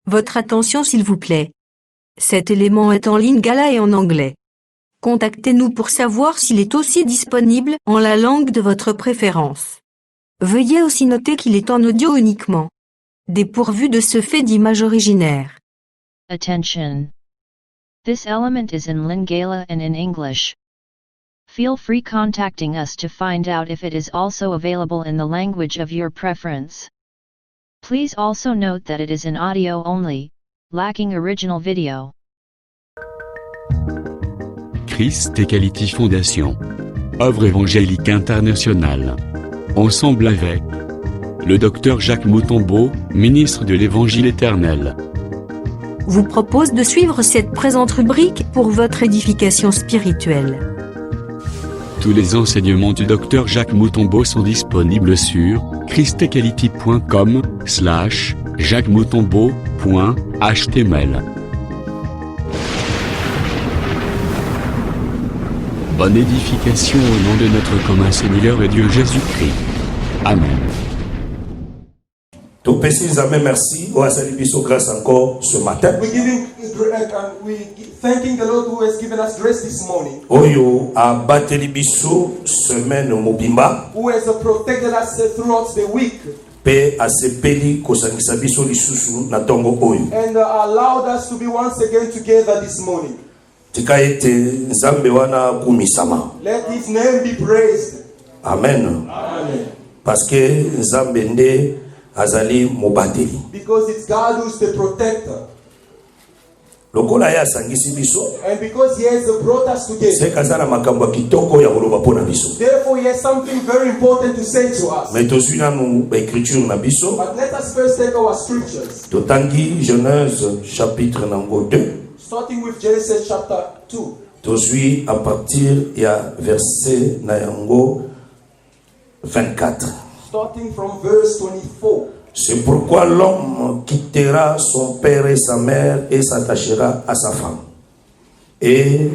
Votre attention s'il vous plaît. Cet élément est en lingala et en anglais. Contactez-nous pour savoir s'il est aussi disponible en la langue de votre préférence. Veuillez aussi noter qu'il est en audio uniquement, dépourvu de ce fait d'image originaire. Attention! This element is in Lingala and in English. Feel free contacting us to find out if it is also available in the language of your preference. Please also note that it is in audio only, lacking original video. Christ Equality Fondation. Œuvre évangélique internationale. Ensemble avec le Dr Jacques Moutombo, ministre de l'Évangile éternel, Vous propose de suivre cette présente rubrique pour votre édification spirituelle. Tous les enseignements du Dr Jacques Moutombo sont disponibles sur christequality.com/jacquesmoutombo.html. Bonne édification au nom de notre commun Seigneur et Dieu Jésus-Christ. Amen. Donc, précisément, merci. On a salué grâce encore ce matin. Thanking the Lord who has given us grace this morning. Oyo a bateli biso semaine mobimba. Who has protected us throughout the week. Pe asepeli kosangisa biso lisusu na tongo oyo. And allowed us to be once again together this morning. Tika ete nzambe wana kumisama. Let his name be praised. Amen. Amen. Parce que nzambe nde azali mobateli. Because it's God who's the protector. Lokola ya sangisi biso. And because he has brought us together. Se kazana makambo kitoko ya koloba pona biso. Therefore he has something very important to say to us. Mais tozwi nanu écriture na biso. But let us first take our scriptures. Totangi Genèse chapitre nango 2. Starting with Genesis chapter 2. Tozwi à partir ya verset na yango 24. Starting from verse 24. C'est pourquoi l'homme quittera son père et sa mère et s'attachera à sa femme. Et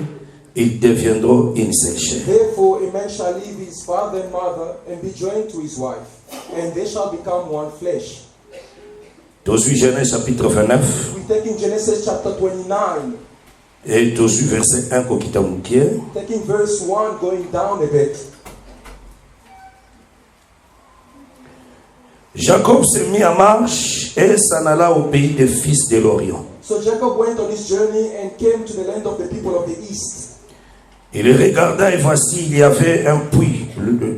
ils deviendront une seule chair. Therefore a man shall leave his father and mother and be joined to his wife, and they shall become one flesh. Tozwi Genèse chapitre 29. We take in Genesis chapter 29. Et tozwi verset 1 kokita mukie. Taking verse 1 going down a bit. Jacob s'est mis en marche et s'en alla au pays des fils de l'Orient. So Jacob went on his journey and came to the land of the people of the east. Il regarda et voici il y avait un puits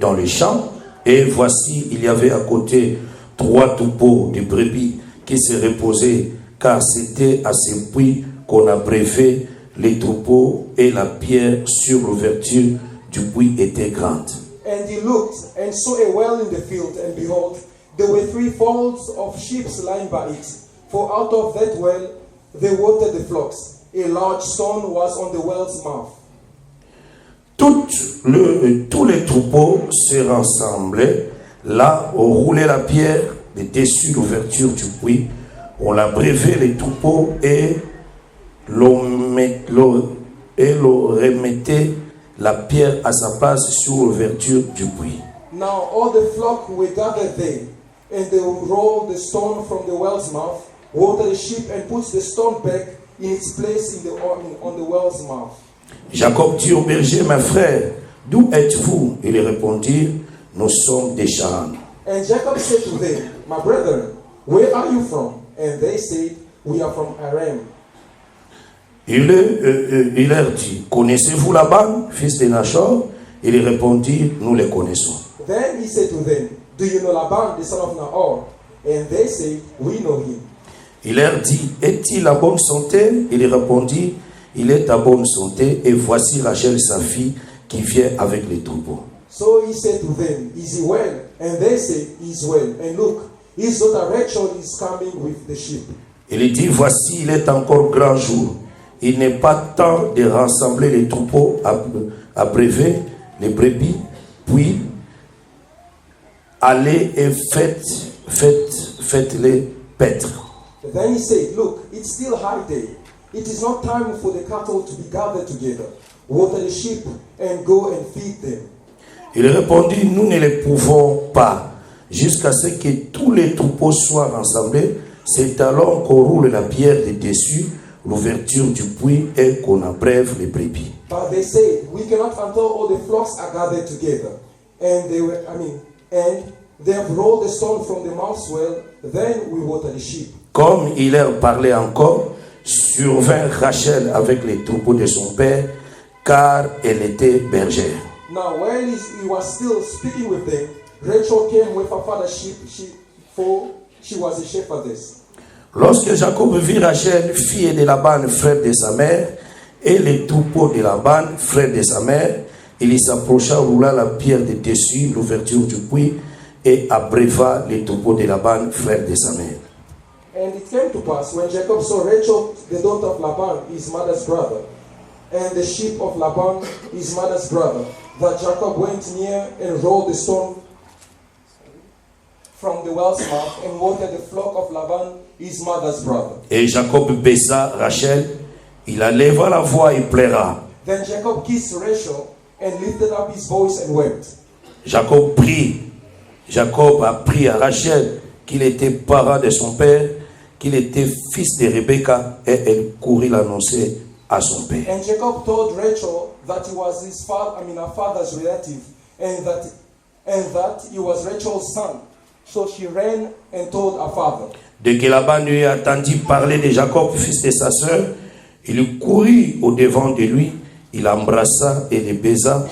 dans les champs et voici il y avait à côté 3 troupeaux de brebis qui se reposaient car c'était à ce puits qu'on abreuvait les troupeaux et la pierre sur l'ouverture du puits était grande. And he looked and saw a well in the field, and behold, there were 3 folds of sheep lying by it. For out of that well they watered the flocks. A large stone was on the well's mouth. Tous les troupeaux se rassemblaient là, on roulait la pierre de dessus l'ouverture du puits, on l'abreuvait les troupeaux et l'on remettait la pierre à sa place sur l'ouverture du puits. Now all the flock were gathered there, and they rolled the stone from the well's mouth, watered the sheep, and put the stone back in its place on the well's mouth. Jacob dit au berger, mes frères, d'où êtes-vous? Ils répondirent, nous sommes des Charans. And Jacob said to them, my brethren, where are you from? And they said, we are from Aram. Il leur dit, connaissez-vous Laban, fils de Nachor? Ils répondirent, nous les connaissons. Then he said to them, do you know Laban, the son of Nahor? And they said, we know him. Il leur dit, est-il à bonne santé? Il répondit, il est à bonne santé, et voici Rachel, sa fille, qui vient avec les troupeaux. So he said to them, is he well? And they said, he is well. And look, his daughter Rachel is coming with the sheep. Il dit, voici, il est encore grand jour. Il n'est pas temps de rassembler les troupeaux, abreuver les brebis, puis allez et faites-les paître. Then he said, look, it's still high day. It is not time for the cattle to be gathered together. Water the sheep and go and feed them. Il répondit, nous ne les pouvons pas, jusqu'à ce que tous les troupeaux soient rassemblés, C'est alors qu'on roule la pierre de dessus, l'ouverture du puits, et qu'on abreuve les brebis. But they said, we cannot until all the flocks are gathered together. And they have rolled the stone from the mouth's well, then we water the sheep. Comme il leur parlait encore, survint Rachel avec les troupeaux de son père, car elle était bergère. Now, while he was still speaking with them, Rachel came with her father's sheep, for she was a shepherdess. Lorsque Jacob vit Rachel, fille de Laban, frère de sa mère, et les troupeaux de Laban, frère de sa mère, il s'approcha, roula la pierre de dessus, l'ouverture du puits, et abreuva les troupeaux de Laban, frère de sa mère. And it came to pass, when Jacob saw Rachel, the daughter of Laban, his mother's brother, and the sheep of Laban, his mother's brother, that Jacob went near and rolled the stone from the well's mouth and watered the flock of Laban, his mother's brother. Et Jacob baissa Rachel, il éleva la voix et pleura. Then Jacob kissed Rachel and lifted up his voice and wept. Jacob a pris à Rachel qu'il était parent de son père, qu'il était fils de Rebecca, et elle courut l'annoncer à son père. And Jacob told Rachel that he was her father's relative, and that he was Rachel's son. So she ran and told her father. Dès que Laban lui entendit parler de Jacob, fils de sa sœur, il courut au devant de lui, il l'embrassa et le baisa,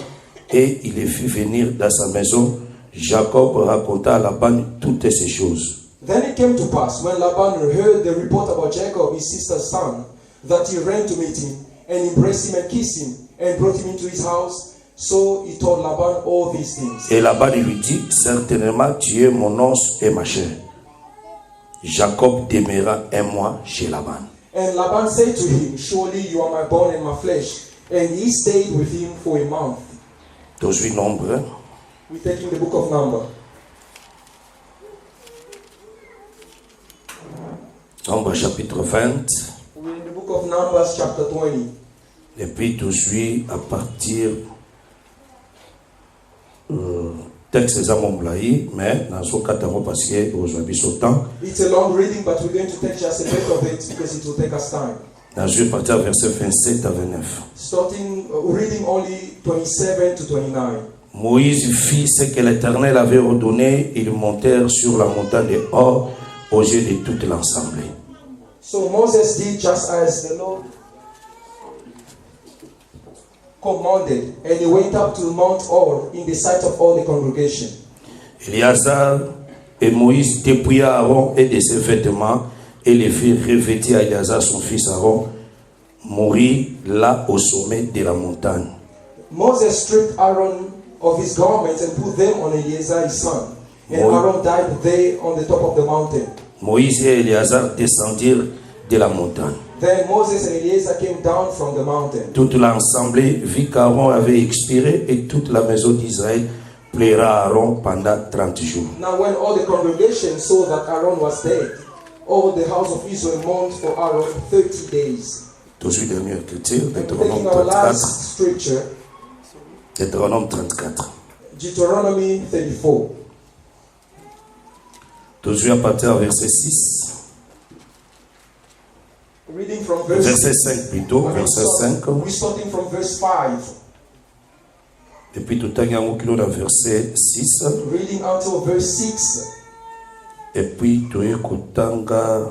et il le fit venir dans sa maison. Jacob raconta à Laban toutes ces choses. Then it came to pass, when Laban heard the report about Jacob, his sister's son, that he ran to meet him, and embraced him and kissed him, and brought him into his house. So he told Laban all these things. Et Laban lui dit, certainement tu es mon os et ma chair. Jacob demeura un mois chez Laban. And Laban said to him, surely you are my bone and my flesh. And he stayed with him for a month. 18 Nombre. We're taking the book of Numbers. Nombre chapitre 20. We're in the book of Numbers chapter 20. Et puis tout de suite à partir texte examomblai, mais dans ce cas parce que aujourd'hui ce temps. It's a long reading, but we're going to take just a bit of it because it will take us time. Dans je partir verset 27 à 29. Starting reading only 27 to 29. Moïse fit ce que l'Éternel avait ordonné. Ils montèrent sur la montagne de Hor aux yeux de toute l'assemblée. So Moses did just as the Lord commanded, and he went up to Mount Hor in the sight of all the congregation. Éléazar et Moïse dépouilla Aaron et de ses vêtements et les fit revêtir à Éléazar son fils Aaron, mourit là au sommet de la montagne. Moses stripped Aaron of his garments and put them on Eleazar his son, and Aaron died there on the top of the mountain. Moïse et Éléazar descendirent de la montagne. Then Moses and Eleazar came down from the mountain. Toute l'assemblée vit qu'Aaron avait expiré et toute la maison d'Israël pleura Aaron pendant 30 jours. Now when all the congregation saw that Aaron was dead, all the house of Israel mourned for Aaron 30 days. Toujours dernière écriture, And Deutéronome taking our 34. last scripture, Deutéronome 34. Deuteronomy 34. Toujours à partir du verset 6. Reading from verse Verset 5 plutôt, verset 5. We're starting from verse 5. Et puis tout à l'heure, on a verset 6. Reading until verse 6. Et puis tout écoutanga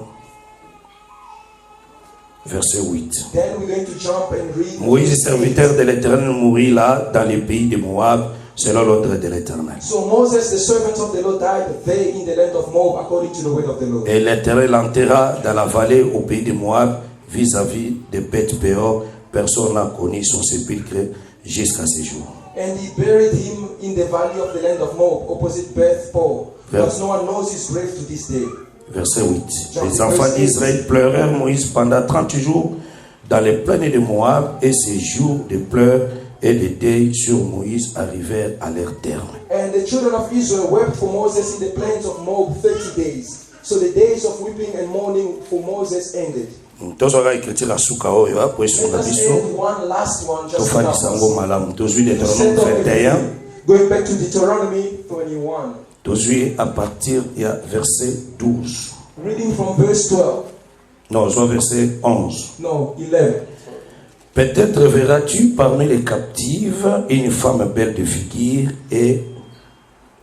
verset 8. Then we're going to jump and read. Moïse, serviteur de l'Éternel, mourit là, dans les pays de Moab, selon l'ordre de l'Éternel. So Moses, the servant of the Lord, died there in the land of Moab according to the word of the Lord. Et l'Éternel l'enterra dans la vallée au pays de Moab, vis-à-vis de Beth-Péor. Personne n'a connu son sépulcre jusqu'à ce jour. And he buried him in the valley of the land of Moab, opposite Beth-Peor. But no one knows his grave to this day. Verset 8. Les enfants d'Israël pleurèrent Moïse pendant 30 jours dans les plaines de Moab, et ces jours de pleurs et de deuil sur Moïse arrivèrent à leur terme. And the children of Israel wept for Moses in the plains of Moab 30 days. So the days of weeping and mourning for Moses ended. Tozora écrire la soukao et après sur Let la us biso. end one last one just Tofa now. disango malam. Tozui de Set Deutéronome up 21. Going back to Deuteronomy 21. Tozui à partir du verset 12. Reading from verse 12. Non, soit verset 11. No, 11. Peut-être verras-tu parmi les captives une femme belle de figure et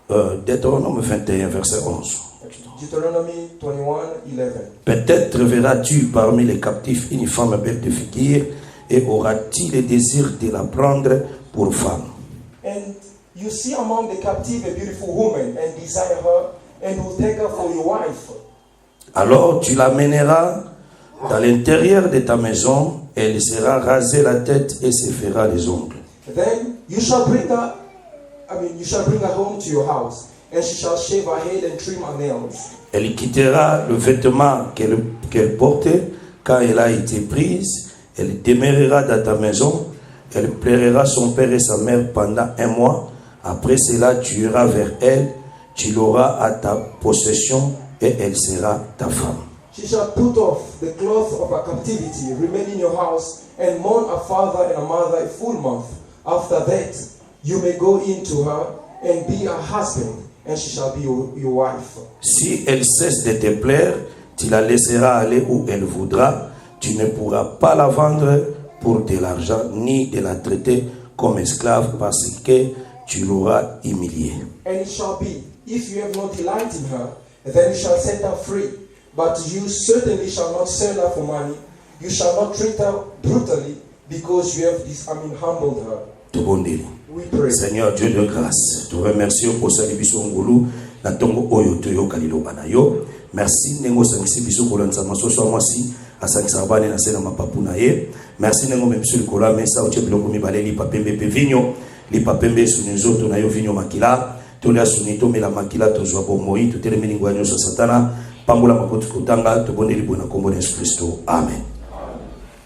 Deutéronome 21, verset 11. Deuteronomy 21, 11. Peut-être verras-tu parmi les captifs une femme belle de figure et auras-tu le désir de la prendre pour femme. And you see among the captive a beautiful woman and desire her and will take her for your wife. Alors tu l'amèneras dans l'intérieur de ta maison, elle sera rasée la tête et se fera les ongles. Then you shall bring her, you shall bring her home to your house, and she shall shave her head and trim her nails. Elle quittera le vêtement qu'elle portait quand elle a été prise. Elle demeurera dans ta maison. Elle plaira son père et sa mère pendant 1 mois. Après cela, tu iras vers elle. Tu l'auras à ta possession et elle sera ta femme. She shall put off the cloth of her captivity, remain in your house, and mourn a father and a mother a full month. After that, you may go in to her and be her husband, and she shall be your wife. Si elle cesse de te plaire, tu la laisseras aller où elle voudra. Tu ne pourras pas la vendre pour de l'argent, ni de la traiter comme esclave, parce que tu l'auras humiliée. And it shall be, if you have no delight in her, then you shall set her free. But you certainly shall not sell her for money. You shall not treat her brutally, because you have humbled her. We pray. Seigneur Dieu de grâce, te remercions pour sa biso ngulu na tongo oyo toyo kalilo banayo. Merci nengo sangisi biso kolanza masoso mwasi asangisa bane na sena mapapu na ye. Merci nengo memsu kola mesa oche biloko mibale li papembe pe vinyo li papembe sunizo to na yo vinyo makila to la sunito mela makila to zwa bomoi to telemeni ngwanyo sa satana pambola makotu kutanga to boneli bona kombo Yesu Kristo. Amen.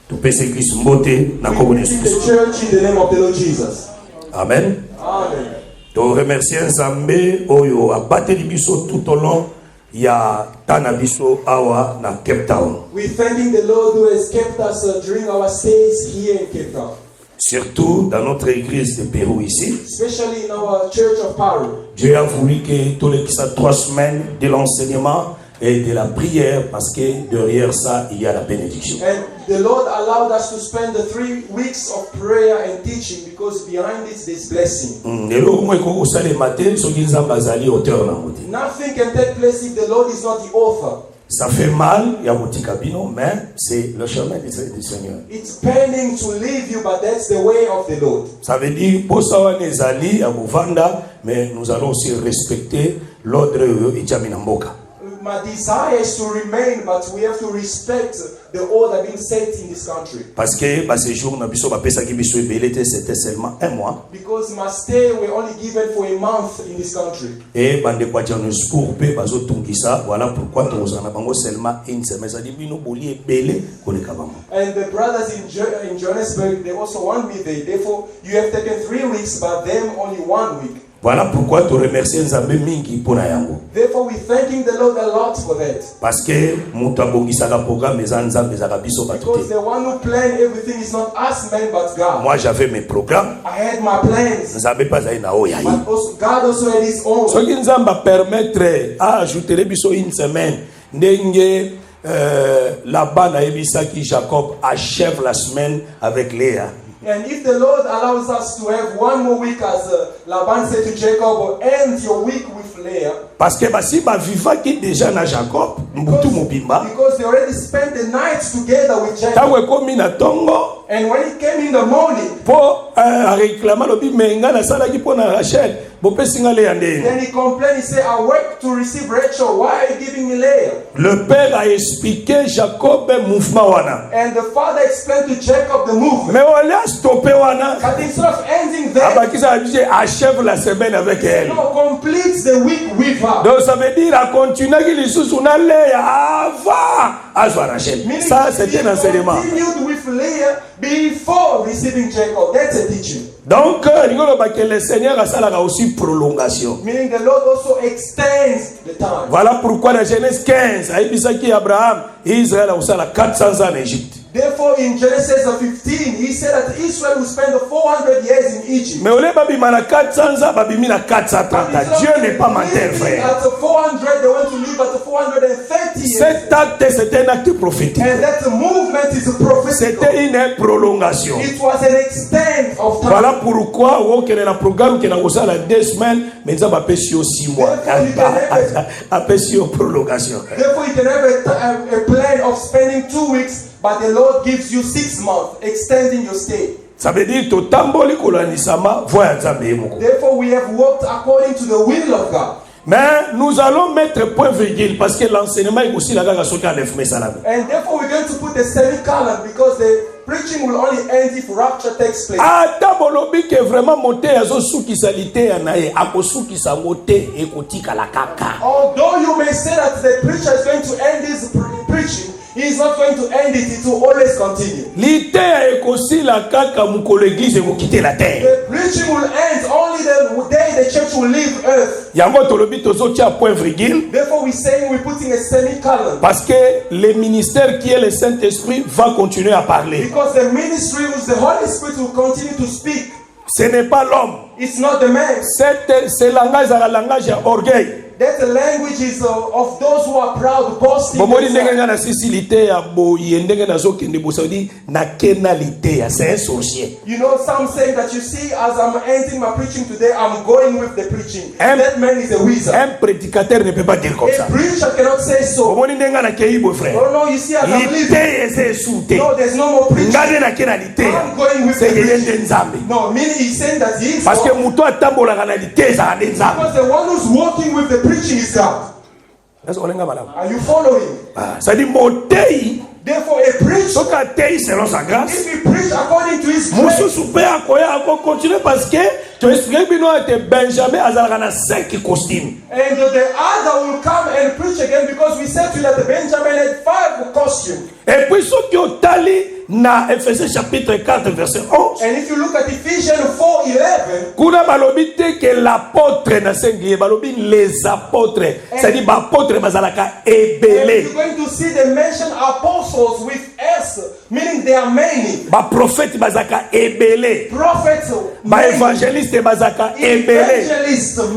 To pese Kristo mbote na kombo Yesu Kristo. The church in the name of the Lord Jesus. Amen. Amen. To remercier Nzambe oyo abateli biso tout au long ya tana biso awa na Cape Town. We thanking the Lord who has kept us during our stays here in Cape Town. Surtout dans notre église de Pérou ici. Especially in our church of Paru. Dieu a voulu que tous les 3 semaines de l'enseignement et de la prière, parce que derrière ça il y a la bénédiction. And the Lord allowed us to spend the 3 weeks of prayer and teaching, because behind it there's blessing. Nothing can take place if the Lord is not the author. Ça fait mal, mais c'est le chemin du Seigneur. It's paining to leave you, but that's the way of the Lord. Ça veut dire, mais nous allons aussi respecter l'ordre de My desire is to remain, but we have to respect the order being set in this country. Parce que ce jour c'était seulement 1 mois. Because my stay were only given for a month in this country. Et voilà pourquoi nous en avons seulement 1 semaine. And the brothers in Johannesburg, they also want me there. Therefore, you have taken 3 weeks, but them only 1 week. Voilà pourquoi tu remercies Nzambe mingi pona yango. Therefore, we thanking the Lord a lot for that. Parce que mutu abongisaka programme eza Nzambe ezaka biso bato te. Because the one who planned everything is not us men but God. Moi j'avais mes programmes. I had my plans. Nzambe pas zali na oya. But also, God also had His own. Soki Nzambe permettre à ajouter biso 1 semaine ndenge Laban a ebisaki Jacob achève la semaine avec Léa. And if the Lord allows us to have 1 more week, as Laban said to Jacob, end your week with Leah. Parce que si ba vivaki déjà na Jacob, mbutu mobimba. Because they already spent the night together with Jacob. Tawe komi na tongo. And when he came in the morning, po réclamer lobi menga na sala ki pona Rachel, bo pesinga Léa ndeni. Then he complained, he said, I worked to receive Rachel, why are you giving me Leah? Le père a expliqué Jacob mouvement wana. And the father explained to Jacob the movement. Mais on l'a stoppé wana. But instead of ending there, Abakisa dit achève la semaine avec elle. No, complete the week with her. Donc ça veut dire à continuer qu'il sous na Léa avant azwa Rachel. Ça c'était un enseignement. Continued with Leah before receiving Jacob. That's a teaching. Donc le Seigneur a ça aussi prolongation. Meaning the Lord also extends the time. Voilà pourquoi dans Genèse 15, Aïbisaki Abraham, Israël a aussi 400 ans en Égypte. Therefore, in Genesis 15, he said that Israel will spend 400 years in Egypt. Mais au lieu babi mana 400 ans, babi mina 430 ans. Dieu n'est pas menteur, frère. At 400, they want to live at 430 years. Cet acte, c'était un acte prophétique. And that movement is a prophetic. C'était une prolongation. It was an extent of time. Voilà pourquoi, on a un programme qui a la 2 semaines, mais ça va passer 6 mois. Passer en prolongation. Therefore, you can have a plan of spending 2 weeks. But the Lord gives you 6 months, extending your stay. Ça veut dire que tamboli kolanisama voyage. Therefore, we have worked according to the will of God. Mais nous allons mettre point virgule parce que l'enseignement est aussi la gaga soka lef mesalam. And therefore, we're going to put the semicolon because the preaching will only end if rapture takes place. Ah, tabolobi que vraiment monter azo suki salite anaye akosuki sa moté ekotika la kaka. Although you may say that the preacher is going to end his preaching, he is not going to end it. It will always continue. Lite ekosi la kaka mukolo église ko quitter la terre. The preaching will end only the day the church will leave earth. Yango tolobi tozo tia point virgule. Therefore, we're saying we're putting a semicolon. Parce que le ministère qui est le Saint-Esprit va continuer à parler. Because the ministry with the Holy Spirit will continue to speak. Ce n'est pas l'homme. It's not the man. Ce langage est un langage d'orgueil. That the language is of those who are proud, boasting. C'est un sorcier. You know, some say that you see, as I'm ending my preaching today, I'm going with the preaching. That man is a wizard. Un prédicateur ne peut pas dire comme ça. A preacher cannot say so. Oh no, you see, as I'm living, no, there's no more preaching. I'm going with the preaching. No, meaning he's saying that he is parce que because the one who's walking with the preaching is God. Are you following? Ça dit monter. Therefore, a preacher, selon sa grâce, if he preach according to his grace, continuer parce que tu expliques que Benjamin a 5 costumes. And the other will come and preach again because we said to you that Benjamin had 5 costumes. Et puis ceux qui ont tali na Ephésiens chapitre 4 verset 11. And if you look at Ephesians 4:11, kuna balobi te que l'apôtre na singulier balobi les apôtres, c'est-à-dire apôtres bazalaka ebele. You're going to see the mention apostles with S, meaning they are many. Ba prophète bazaka ebele. Prophets, ba évangéliste bazaka ebele.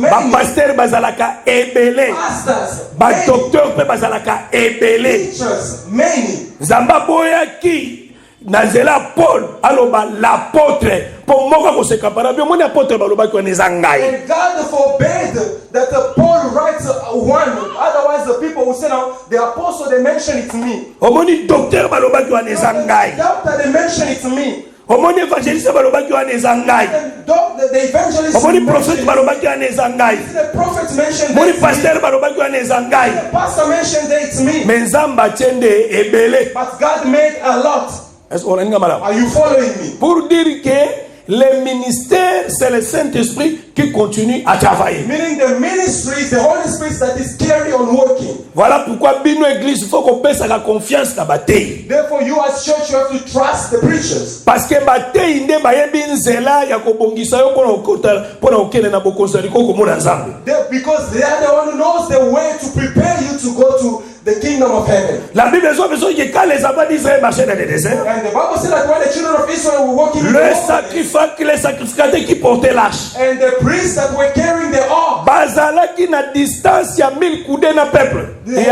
Ba pasteur bazalaka ebele. Pastors, ba docteur pe bazalaka ebele. teachers, many. Zamba boyaki Nazela Paul aloba l'apôtre pour moi ko se kapara bien mon apôtre baloba ko nezangai. And God forbade that Paul writes one, otherwise the people will say now the apostle they mention it to me. Omoni docteur baloba ko nezangai. Doctor they mention it to me. Omoni évangéliste baloba ko nezangai. The evangelist. Omoni prophète baloba ko nezangai. The prophet mentioned. Omoni pasteur baloba ko nezangai. The pastor mentioned it to me. Menzamba tiende ebele. But God made a lot. Are you following me? Pour dire que le ministère, c'est le Saint-Esprit qui continue à travailler. Meaning the ministry is the Holy Spirit that is carry on working. Voilà pourquoi bino église il faut qu'on paie sa confiance na bataille. Therefore you as church you have to trust the preachers. Parce que bataille inde bayebi nzela ya kobongisa yo pona okele na bokonzi liko komona nzambe. Because they are the one who knows the way to prepare you to go to the kingdom of heaven. La Bible dit que quand les enfants d'Israël marchaient dans le désert, and the Bible says that when the children of Israel were walking les sacrificateurs qui portaient l'arche, and the priests that were carrying the ark, bazalaki na distance ya 1000 coudées na peuple. Il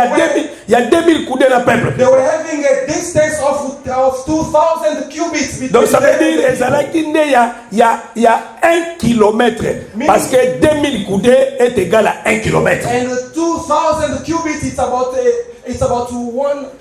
y a 2000 coudées na peuple. They were having a distance of 2000 cubits between. Donc ça veut dire ezalaki ne il y a 1 kilomètre parce que 2000 coudées est égal à 1 kilomètre. And 2000 cubits it's about 1,000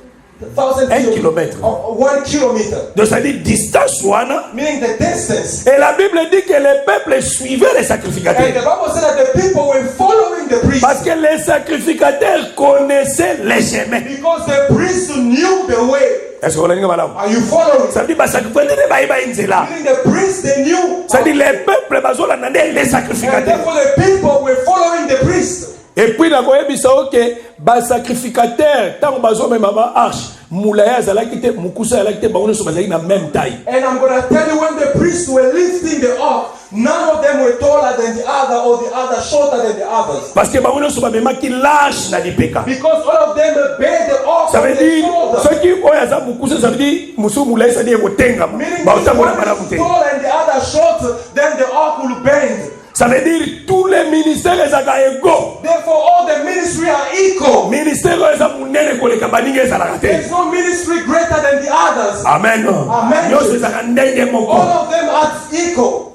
kilomètre. 1 kilometer. Donc ça dit distance wana. Meaning the distance. Et la Bible dit que le peuple suivait les sacrificateurs. And the Bible said that the people were following the priests. Parce que les sacrificateurs connaissaient les chemins. Because the priests knew the way. Est-ce que vous l'avez madame? Are you following? Ça dit sacrificateurs meaning the priests they knew. Ça dit les peuples bazola nande les sacrificateurs. And therefore the people were following the priests. Et puis na koyebisa que ba sacrificateur tant bazo même ma arche moulaya zalaki mukusa zalaki ba on so bazali na même taille. And I'm going to tell you when the priests were lifting the ark, None of them were taller than the other or the other shorter than the others. Parce que bango nyonso bamemaki lâche na lipeka. Because all of them bear the ark Ça on veut their dire shoulder. ceux qui ont aza bukusa, ça veut dire musu mulai ça dit kotenga. Meaning Ba this utamona one bana is kutenga. tall and the other short, then the ark will bend. Ça veut dire tous les ministères ezaka égaux. Therefore, all the ministry are equal. Ministère eza munene koleka baninga ezalaka te. There's no ministry greater than the others. Amen. Amen. Nyonso ezaka ndenge All moko. of them are equal.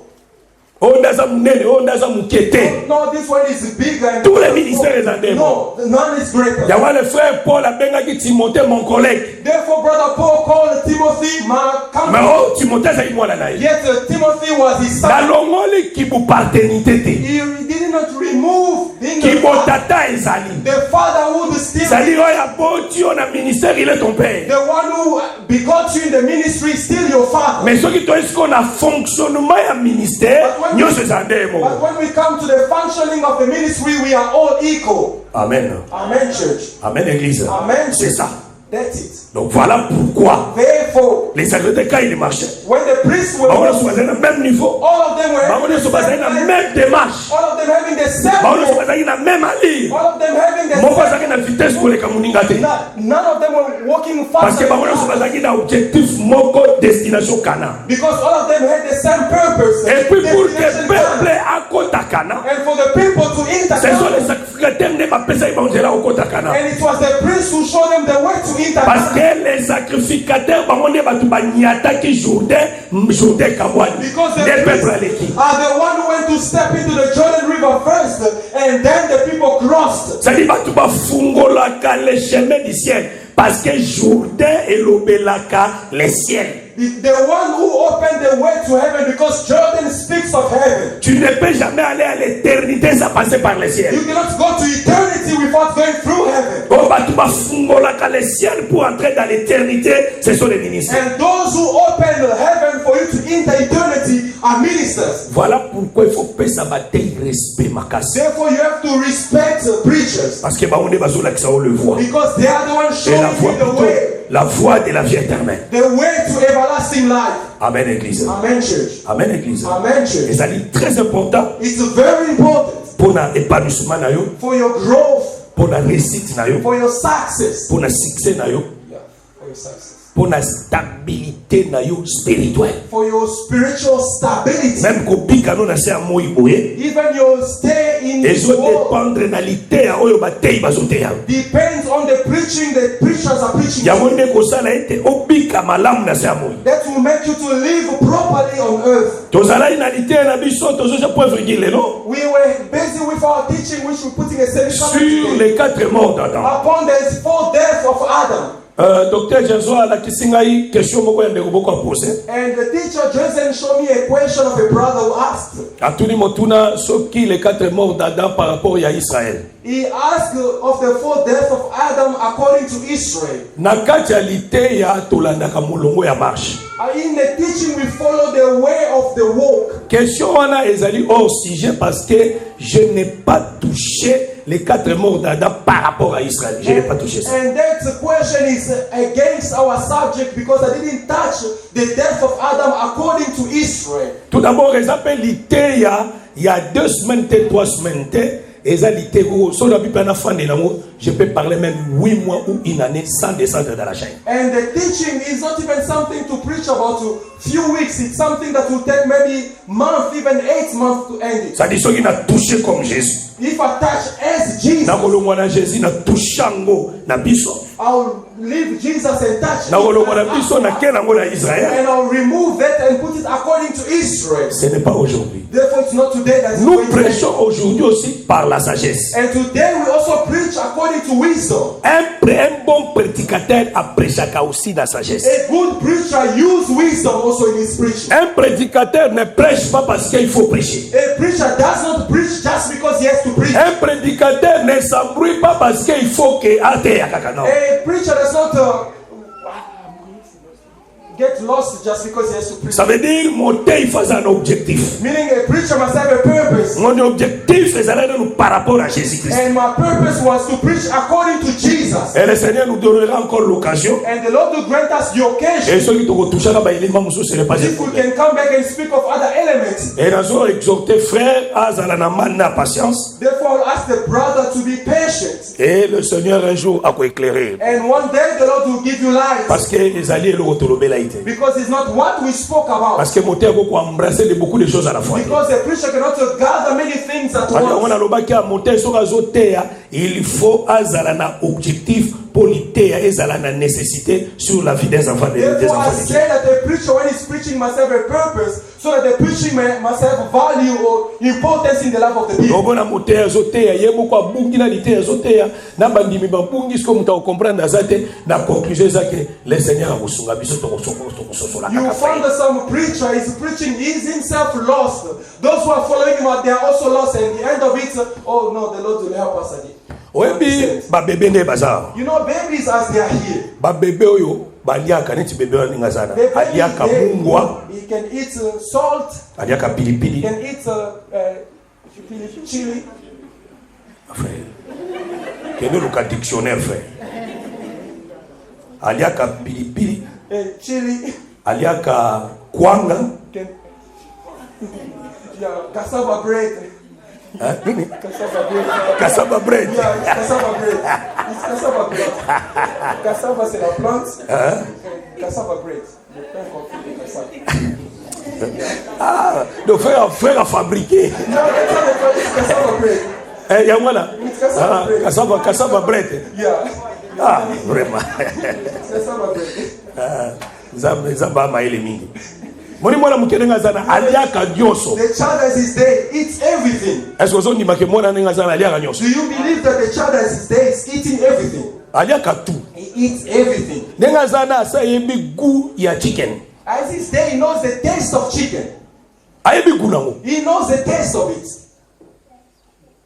Oyo ndaza munene, oyo ndaza muke te. No, this one is bigger. And Tous les ministères eza ndenge. no, none is greater. Yawa le frère Paul abengaki Timothée mon collègue. Therefore, brother Paul called Timothy my Mais companion. oh Timothée azali mwana na ye. Yet Timothy was his son. Nalongoli kibupaternité te. He did not remove being the father. Kibotata ezali. The fatherhood is still C'est-à-dire oyo aboti yo na ministère il est ton père. the one who begot you in the ministry is still your father. Mais soki toyesi ko na fonctionnement ya ministère nyonso eza ndenge But moko. when we come to the functioning of the ministry, we are all equal. Amen. Amen, church. Amen église. Amen. C'est ça. That's it. Donc voilà pourquoi Therefore, les sacrificateurs quand ils marchaient, when the priests were bango nyonso bazali na même niveau, all of them were bango having the nyonso bazali na same même démarche, all of them having the same bango nyonso walk, bazali na même allure. all of them having the Moko same azalaki na vitesse koleka moninga te. none of them were walking Parce que faster bango nyonso bazalaki na objectif moko, destination Kana. because all of them had the same purpose. Et puis pour que destination peuple time. akota Kana, And for the people to enter ce sont les Canaan. sacrificateurs nde bapesaki bango nzela okota Kana. And it was the priest who showed them the way to enter Parce Canaan. que les sacrificateurs bango nde bato banyataki Jourdain kabwani Because the nde priests peuple aleki. are the one who went to step into the Jordan River first, and then the people crossed. C'est-à-dire bato bafungolaka le chemin du ciel parce que Jourdain elobelaka le ciel. The one who opened the way to heaven, because Jordan speaks of heaven. Tu ne peux jamais aller à l'éternité sans passer par le ciel. You cannot go to eternity without going through heaven. Oh, bato bafungolaka le ciel pour entrer dans l'éternité, ce sont les ministres. And those who open heaven for you to enter eternity are ministers. Voilà pourquoi il faut pesa bataille respect makasi. Therefore, you have to respect preachers, Parce que baonde bazolakisa on le voit. because they are the ones Et la showing voie you the plutôt, way, la voie de la vie éternelle. the way to everlasting life. Amen église. Amen, church. Amen église. Amen, church. Et ça dit très important It's very important pour na épanouissement na yo, for your growth, pour la réussite na yo, for your success. pour na succès na yo, Yeah, for your success. pour la stabilité na yo spirituelle. For your spiritual stability. Même kobika no na se ya moi boye, Even your stay in this ezo world dépendre na liteya oyo batei bazoteya. depends on the preaching the preachers are preaching. Yango nde kosala ete obika malamu na se ya moi. That will make you to live properly on earth. Tozalaki na liteya na biso tozoza point virgule lelo We were busy with our teaching, which we're putting a sur semicolon les 4 morts d'Adam. upon the 4 deaths of Adam. Docteur Jason alakisi ngai question moko ya ndeko moko apose. And the teacher Johnson showed me a question of a brother who asked. Atuni motuna soki les 4 morts d'Adam par rapport à Israël. He asked of the 4 deaths of Adam according to Israel. Na kati ya liteya tolandaka molongo ya marche. In the teaching, we follow the way of the walk. Question wana ezali hors sujet parce que je n'ai pas touché les 4 morts d'Adam par rapport à Israël. Je n'ai pas touché ça. And that question is against our subject because I didn't touch the death of Adam according to Israel. Tout d'abord, ils appellent liteya il y a 2 semaines, 3 semaines. Je peux parler même 8 mois ou une année sans descendre dans la chaîne. And the teaching is not even something to preach about to few weeks. It's something that will take maybe months, even 8 months to end it. Ça dit ceux qui n'a touché comme Jésus. If I touch as Jesus, Na kolongwa na Jésus na touchango na biso. I'll leave Jesus and touch Na kolongwa na it. biso na kenango na Israël. And I'll remove that and put it according to Israel. Ce n'est pas aujourd'hui. Therefore, it's not today that Nous prêchons aujourd'hui aussi par la sagesse. And today we also preach according to wisdom. Un bon prédicateur a prêché aussi la sagesse. A good preacher use wisdom also in his preaching. Un prédicateur ne prêche pas parce qu'il faut prêcher. A preacher does not preach just because he has to preach. Un prédicateur ne s'embrouille pas parce qu'il faut que ate ya kaka non. A preacher does not get lost just because he has to preach. Ça veut dire monter il faut un objectif. Meaning a preacher must have a purpose. Mon objectif c'est d'aller nous par rapport à Jésus-Christ. And my purpose was to preach according to Jesus. Et le Seigneur nous donnera encore l'occasion. And the Lord will grant us the occasion. Et ceux qui te touchent à l'élément musso ce n'est pas If we can come back and speak of other elements. Et nous avons exhorté frère à la patience. Therefore, I'll ask the brother to be patient. Et le Seigneur un jour a éclairé. And one day the Lord will give you light. Parce que les alliés le retourner là été. Because it's not what we spoke about. Parce que mon terre peut embrasser de beaucoup de choses à la fois. Because the preacher cannot gather many things at On once. a le bac à monter sur azotea, il faut azalana objectif politéa et zalana nécessité sur la vie des enfants des Therefore, I enfants. say that the preacher, when he's preaching, must have a purpose, so that the preaching must have value or importance in the life of the people. Donc on a monté azotea, yebo kwa bungi na lité azotea, na bandimi bambungi sko muta comprendre azate na conclusion ça que le Seigneur a musunga biso to sola. You find that some preacher is preaching, he is himself lost. Those who are following him, they are also lost. And the end of it, oh no, the Lord will help us at it. Oyebi ba bébé ne bazar. You know, babies as they are here. Ba bébé oyo baliaka neti bébé wa ngazana. The baby Aliaka is there. mungwa, He can eat salt. aliaka pilipili. He can eat chili. Frère. Kene luka dictionnaire frère. Aliaka pilipili, Chili. aliaka kwanga. Can, yeah, cassava bread. Nini? Cassava bread. Cassava bread. Yeah, it's cassava bread. It's cassava bread. Cassava, c'est la plante. Cassava bread. Le pain qu'on fait de cassava. Ah, de frère à fabriquer. No, that's not the it's cassava bread. Yamwana. It's cassava bread. Cassava bread. Yeah. Ah, vraiment. It's cassava bread. Zamba maele mingi. Moni mwana mukenga zana aliaka dioso. The child as his day eats everything. Est-ce que zoni make mwana nenga zana aliaka dioso? Do you believe that the child as his day is eating everything? Aliaka tout. He eats everything. Nenga zana asa yebi goût ya chicken. As his day, he knows the taste of chicken. Ayebi goût nango. He knows the taste of it.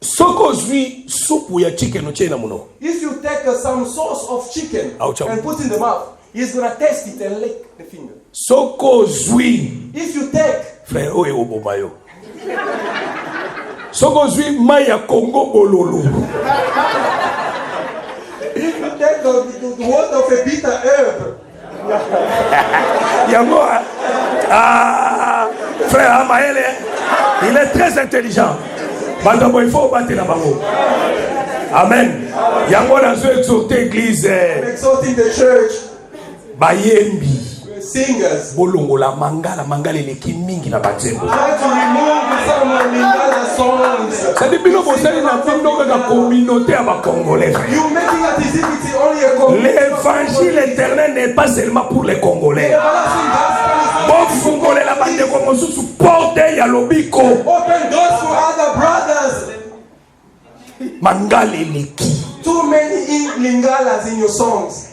Soko zui supu ya chicken oche na muno. If you take some sauce of chicken Ouch. and put in the mouth, he's gonna taste it and lick the finger. Soko zui. If you take Frère, oye obomayo. Soko zui mai ya Congo bololo. the word of a bitter herb, Yango, ah, frère Amaele, il est très intelligent. Madame, il faut battre la bango. Amen. Yango dans une exhorté église. exalting the church, Bayembi. singers. Bolongola mangala eleki mingi na banzembo. Try to remove some Lingala songs. Ça dit bilo bosali na bindo ka communauté à ba congolais. You making it as if it's only a community. L'évangile éternel n'est pas seulement pour les Congolais. The everlasting gospel is not Bon fungole la bande ko mosusu porte ya lobiko. open doors for other brothers. Mangala eleki. Too many Lingalas in your songs.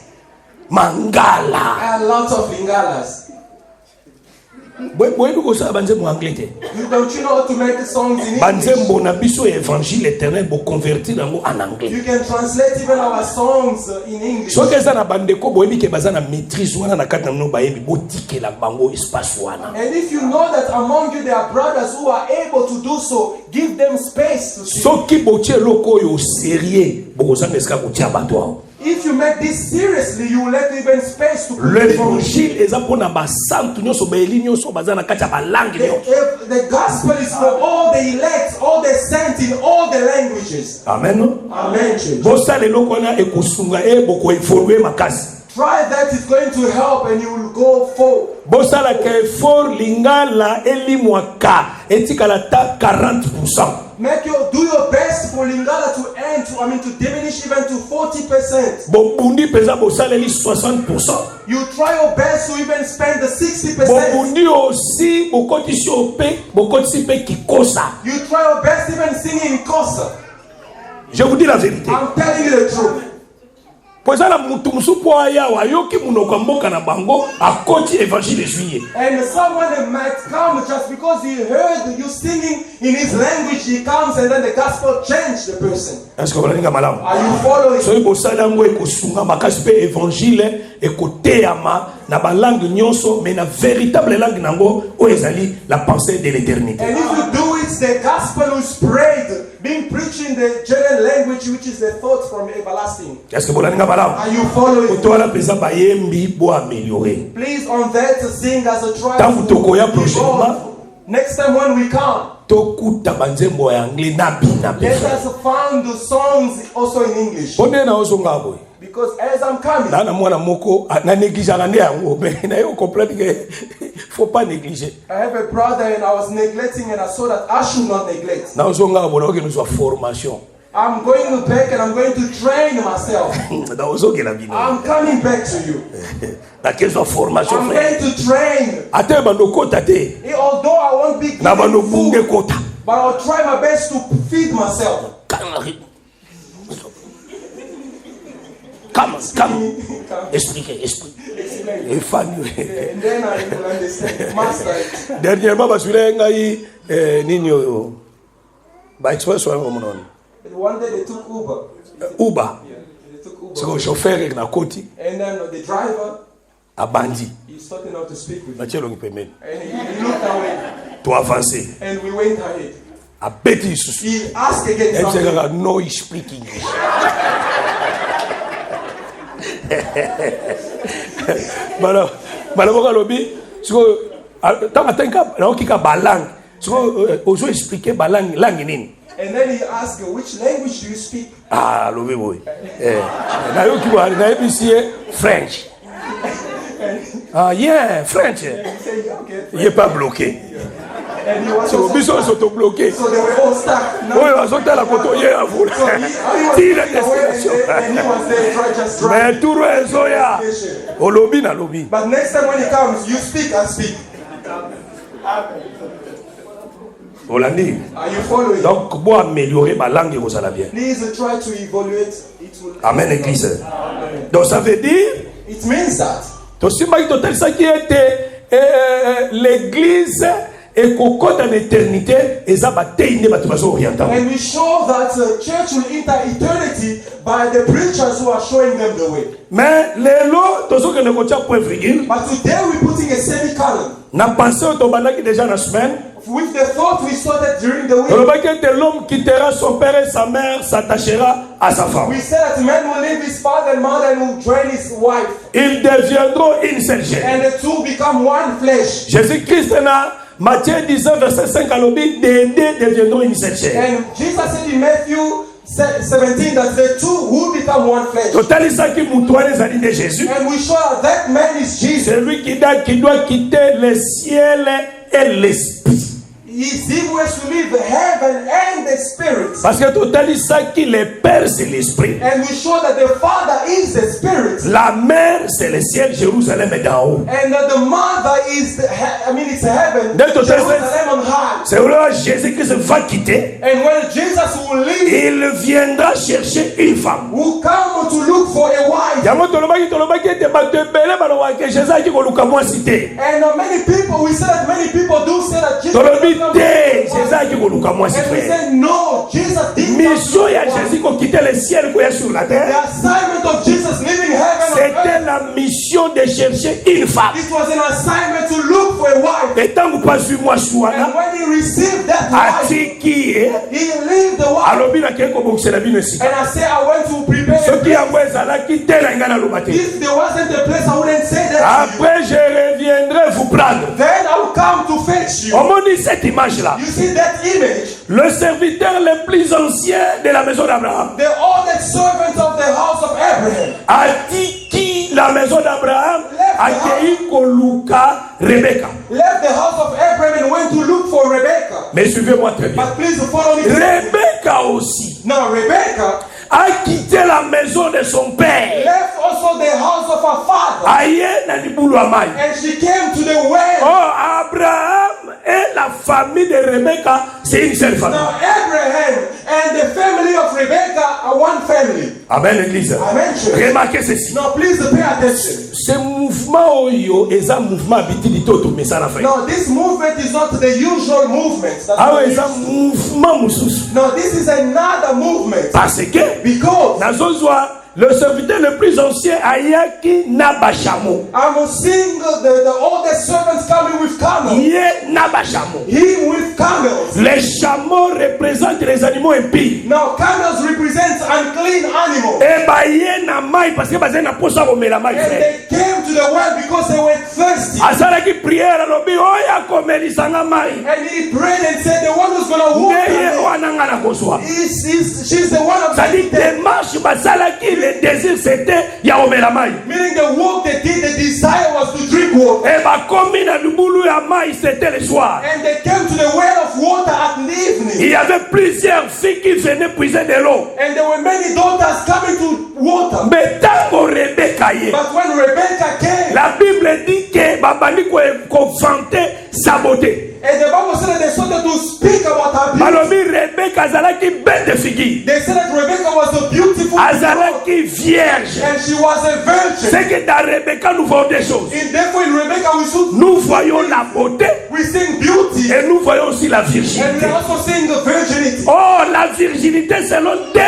Mangala. A lot of Lingalas. Boyebi kosala banzembo anglais te. Don't you know how to make songs in English? Banzembo na biso évangile éternel bo convertir yango en anglais. You can translate even our songs in English. Soki eza na bandeko boyebi ke baza na maîtrise wana na kati na bino bayebi botikela bango espace wana. And if you know that among you there are brothers who are able to do so, give them space to sing. Soki botie eloko oyo sérieux bokozanga esika kotia bato awo. If you make this seriously, you will let even space to put L'évangile eza mpona basantu nyonso baeli nyonso baza na kati ya balangue nyonso. the gospel is for all the elect, all the sent in all the languages. Amen. Amen, church. Bosala eloko wana ekosunga bokoevolue makasi. Try that, it's going to help and you will go forward. Bosalaka effort lingala elimwaka etikala ta 40%. Do your best for Lingala to end, to diminish even to 40%. Bobundi peza bosaleli 60%. You try your best to even spend the 60%. Bobundi aussi bokotisi ope bokotisi pe kikosa. You try your best even singing in Kosa. Je vous dis la vérité. I'm telling you the truth. Pozala mutu musupo aya wa yoki munoko mboka na bango akoti évangile juillet. And someone might come just because he heard you singing in his language, he comes and then the gospel changed the person. Est-ce que vous l'avez malamu? Are you following? So ibo salango ekosunga makasi pe évangile ekoteyama na ba langue nyonso mais na véritable langue nango o ezali la pensée de l'éternité. And if you do it, the gospel is prayed, being preached in the general language, which is the thought from everlasting. Est-ce que vous l'avez malamu? Are you following? Otoala pesa ba yembi bo améliorer. Please on that sing as a trial. Tant tokoya prochainement. Next time when we come, Tokuta banzembo ya anglais na bina let pe. us find the songs also in English. Bonne na osonga boy. Because as I'm coming, Nana mwana moko na néglige ngane yango mais na yo comprendre que faut pas négliger. I have a brother and I was neglecting and I saw that I should not neglect. Na osonga bono que nous soit formation. I'm going back and I'm going to train myself. Na osonga la bino. I'm coming back to you. Na kezo formation I'm frère. going to train. Ate bando kota te. Although I won't be Na bando given bunge food, kota. but I'll try my best to feed myself. Come, expliquez. Et Fanny. And then I will understand. Master it. Dernièrement basule ngai nini yo. Ba express wa monon. One day they took Uber. Uber. Yeah, they took Uber. C'est le chauffeur na koti And then the driver, abandi. he started out to speak with me. Bachelo ngipemeni. And he looked away. To avancer. And we went ahead. Abeti susu. He asked again Elle something. dit no speak English. Balaboka lobi siko tanga tenka na okika balang. Siko ozo expliquer balang langue nini. And then he asked, which language do you speak? Ah, lobi boy. Na yo ki ba na ebisie French. Ah, yeah, French. He said, okay. Il est pas bloqué. And he was C'est also, biso s'auto-bloqué. so they were all stuck. Now, Oui, on la koto ye à vous. so he was Tire looking away destination. and he was there trying just driving. Mais tout le zoya. Au lobby na lobby. But next time when he comes, you speak, I speak. Hollandi. Are you following? Donc, pour améliorer ma langue, vous allez bien. Please try to evaluate. It will. Amen, église. Donc, ça veut dire, It means that. tout ce qui était l'église et qu'on en éternité, et ça va tenir votre oriental. And we show that church will enter eternity by the preachers who are showing them the way. Mais les lots, tout ce que nous avons point virgule, But today we're putting a semicolon. n'a pensé au Tobanaki déjà la semaine. With the thought we started during the week. L'homme quittera son père et sa mère, s'attachera à sa femme. We said that man will leave his father and mother and will join his wife. Ils deviendront une seule chair. And the two become one flesh. Jésus-Christ là, Matthieu 19, verset 5 à l'obé, des deux deviendront une seule chair. And Jesus said in Matthew 17 that the two will become one flesh. Total ça qui moutoine les alliés de Jésus. And we show that man is Jesus. C'est lui qui doit quitter le ciel et l'esprit. He was to leave heaven and the spirit. Parce que total ça qui le père c'est l'esprit. And we show that the Father is the spirit. La mère c'est le ciel, Jérusalem est d'en haut. And that the mother is it's heaven, Then to Jerusalem on high. C'est là Jésus-Christ va quitter. And when Jesus will leave, Il viendra chercher une femme. will come to look for a wife. Yango tolobaki ete bato ebele balobaka ke Jésus aki koluka mwasi te. And many people, we say that many people do say that Jesus Tolobi does not te want Jésus a aki koluka mwasi wife. And we frère. say no, Jesus did not Mission ya want a wife. Jésus ko quitter le ciel koya sur la The terre. assignment of Jesus leaving heaven on C'était earth, la mission de chercher une femme. it was an assignment to look for a wife. Et tant que pas sur moi And chouana, when he received that wife, atiki he lived the wife. alobi na keko bokisela bino And esika. I say I went to prepare a Soki place. yango ezalaki te na ngai naloba te. If there wasn't a place, I wouldn't say that to you. Après je reviendrai vous prendre. Then I will come to fetch you. Omoni cette image là. You see that image? Le serviteur le plus ancien de la maison d'Abraham. The oldest servant of the house of Abraham Atiki la maison d'Abraham accueilli Koluka Rebecca. left the house of Abraham and went to look for Rebecca. Mais suivez-moi très bien. But please follow me. Rebecca aussi Now Rebecca a quitté la maison de son père. left also the house of her father. Aye na libulu amai. And she came to the well. Oh, Abraham et la famille de Rebecca, c'est une seule famille. Now Abraham and the family of Rebecca are one family. Amen, l'église. Amen, church. Remarquez ceci. Now please pay attention. Ce mouvement est un mouvement habituel de mais ça la fait. Now this movement is not the usual movement. Ah oui, c'est un mouvement moussous. Now this is another movement. Parce que Because le serviteur le plus ancien Ayaki Nabashamo. I'm seeing the oldest servants coming with camels. Yé Nabashamo. Him with camels. Les chameaux représentent les animaux impies. Now camels represent unclean animals. Et bah yé na mai parce que bazé na posa bomela mai And frère. they came to the well because they were thirsty. Azala ki prière lobi oya komelisa na mai. And he prayed and said, the one who's going to walk Neye wananga na kozwa. she's the one of Ça dit démarche bazala ki le désir c'était ya omela mai. meaning the work they did, the desire was to drink water. Et bah komi na lubulu ya mai c'était le soir. And they came to the well of water at Il evening. y avait plusieurs filles qui venaient puiser de l'eau. And there were many daughters coming to water. Mais tango Rebecca y est. But when Rebecca came, La Bible dit que babani ko vanter sa beauté. and the Bible said that they started to speak about her beauty. Balobi Rebecca azalaki belle de figure. They said that Rebecca was a beautiful girl, Azalaki vierge. and she was a virgin. C'est que dans Rebecca nous voyons des choses. And therefore in Rebecca Nous voyons la beauté we sing beauty, et nous voyons aussi la and we virginité. are also seeing the virginity. Oh, la virginité selon 2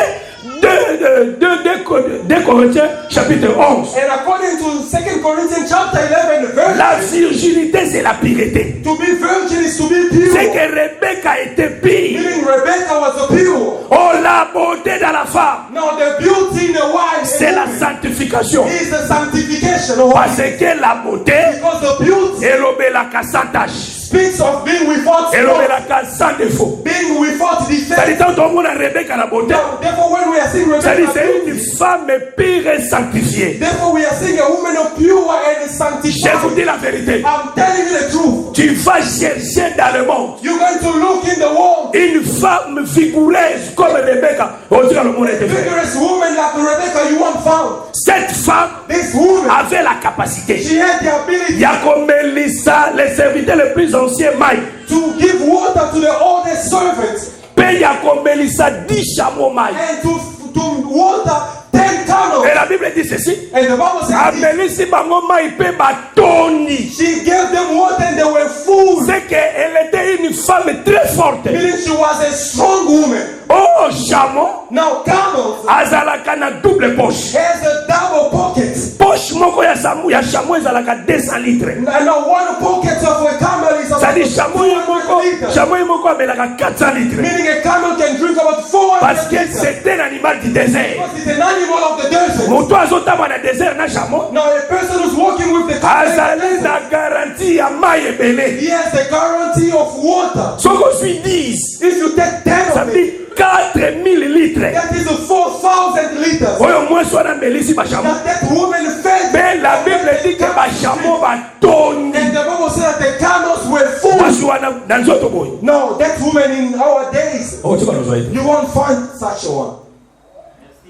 Corinthiens chapitre 11. And according to 2 Corinthians chapter 11, La virginité c'est la pureté. to be virgin is to be pure. C'est que Rebecca était pure. Meaning Rebecca was a pure. Oh, la beauté dans la femme, Now the beauty in the wife c'est la sanctification. is the sanctification of Parce que la beauté, because the beauty elle obéit sans tache. speaks of being without Elle fault, obéit sans défaut. being without Ça dit, defect. tant qu'on a Rebecca la beauté, Now, therefore, when we are seeing ça dit, Rebecca, c'est une femme pure et sanctifiée. therefore we are seeing a woman of pure and Je sanctified. vous dis la vérité. I'm telling you the truth. Tu vas chercher dans le monde You're going to look in the world, une femme vigoureuse comme Rebecca. On dirait le monde était fait. vigorous woman like Rebecca, you won't find. Cette femme This woman, avait la capacité. she had the ability Il y a comme Mélissa, les serviteurs les plus anciens, Mike. to give water to the oldest servants Il y a comme Mélissa 10 chameaux, Mike. and to water 10 camels. Et la Bible dit ceci. And the Bible says Amélissa Bangoma, il peut batoni. she gave them water and they were full. C'est qu'elle était une femme très forte. Meaning she was a strong woman. Oh, chameau, Now camels azalaka na double poche. has a double pocket. Poche moko ya chameau ezalaka 200 litres. And now one pocket of a camel is Ça about dit chameau moko amelaka 400 litres. meaning a camel can drink about 400 Parce que liters. c'est un animal du désert. Because it's an animal of the desert. Moto azotama na désert na chameau. Now a person who's walking with the camel, Azali na garantie ya mai ebele. he has the guarantee of water. Soko suis 10. If you take 10 Ça of it, dit 4000 litres. that is 4,000 liters. Oyo moins soit na melisi ba chameau. That woman fed. Mais la Bible dit que ba chameau ba toni. And the Bible said that the camels were full. Mwasi wana na nzoto boy. No, that woman in our days, Oh, tu vas nous aider. you won't find such a one.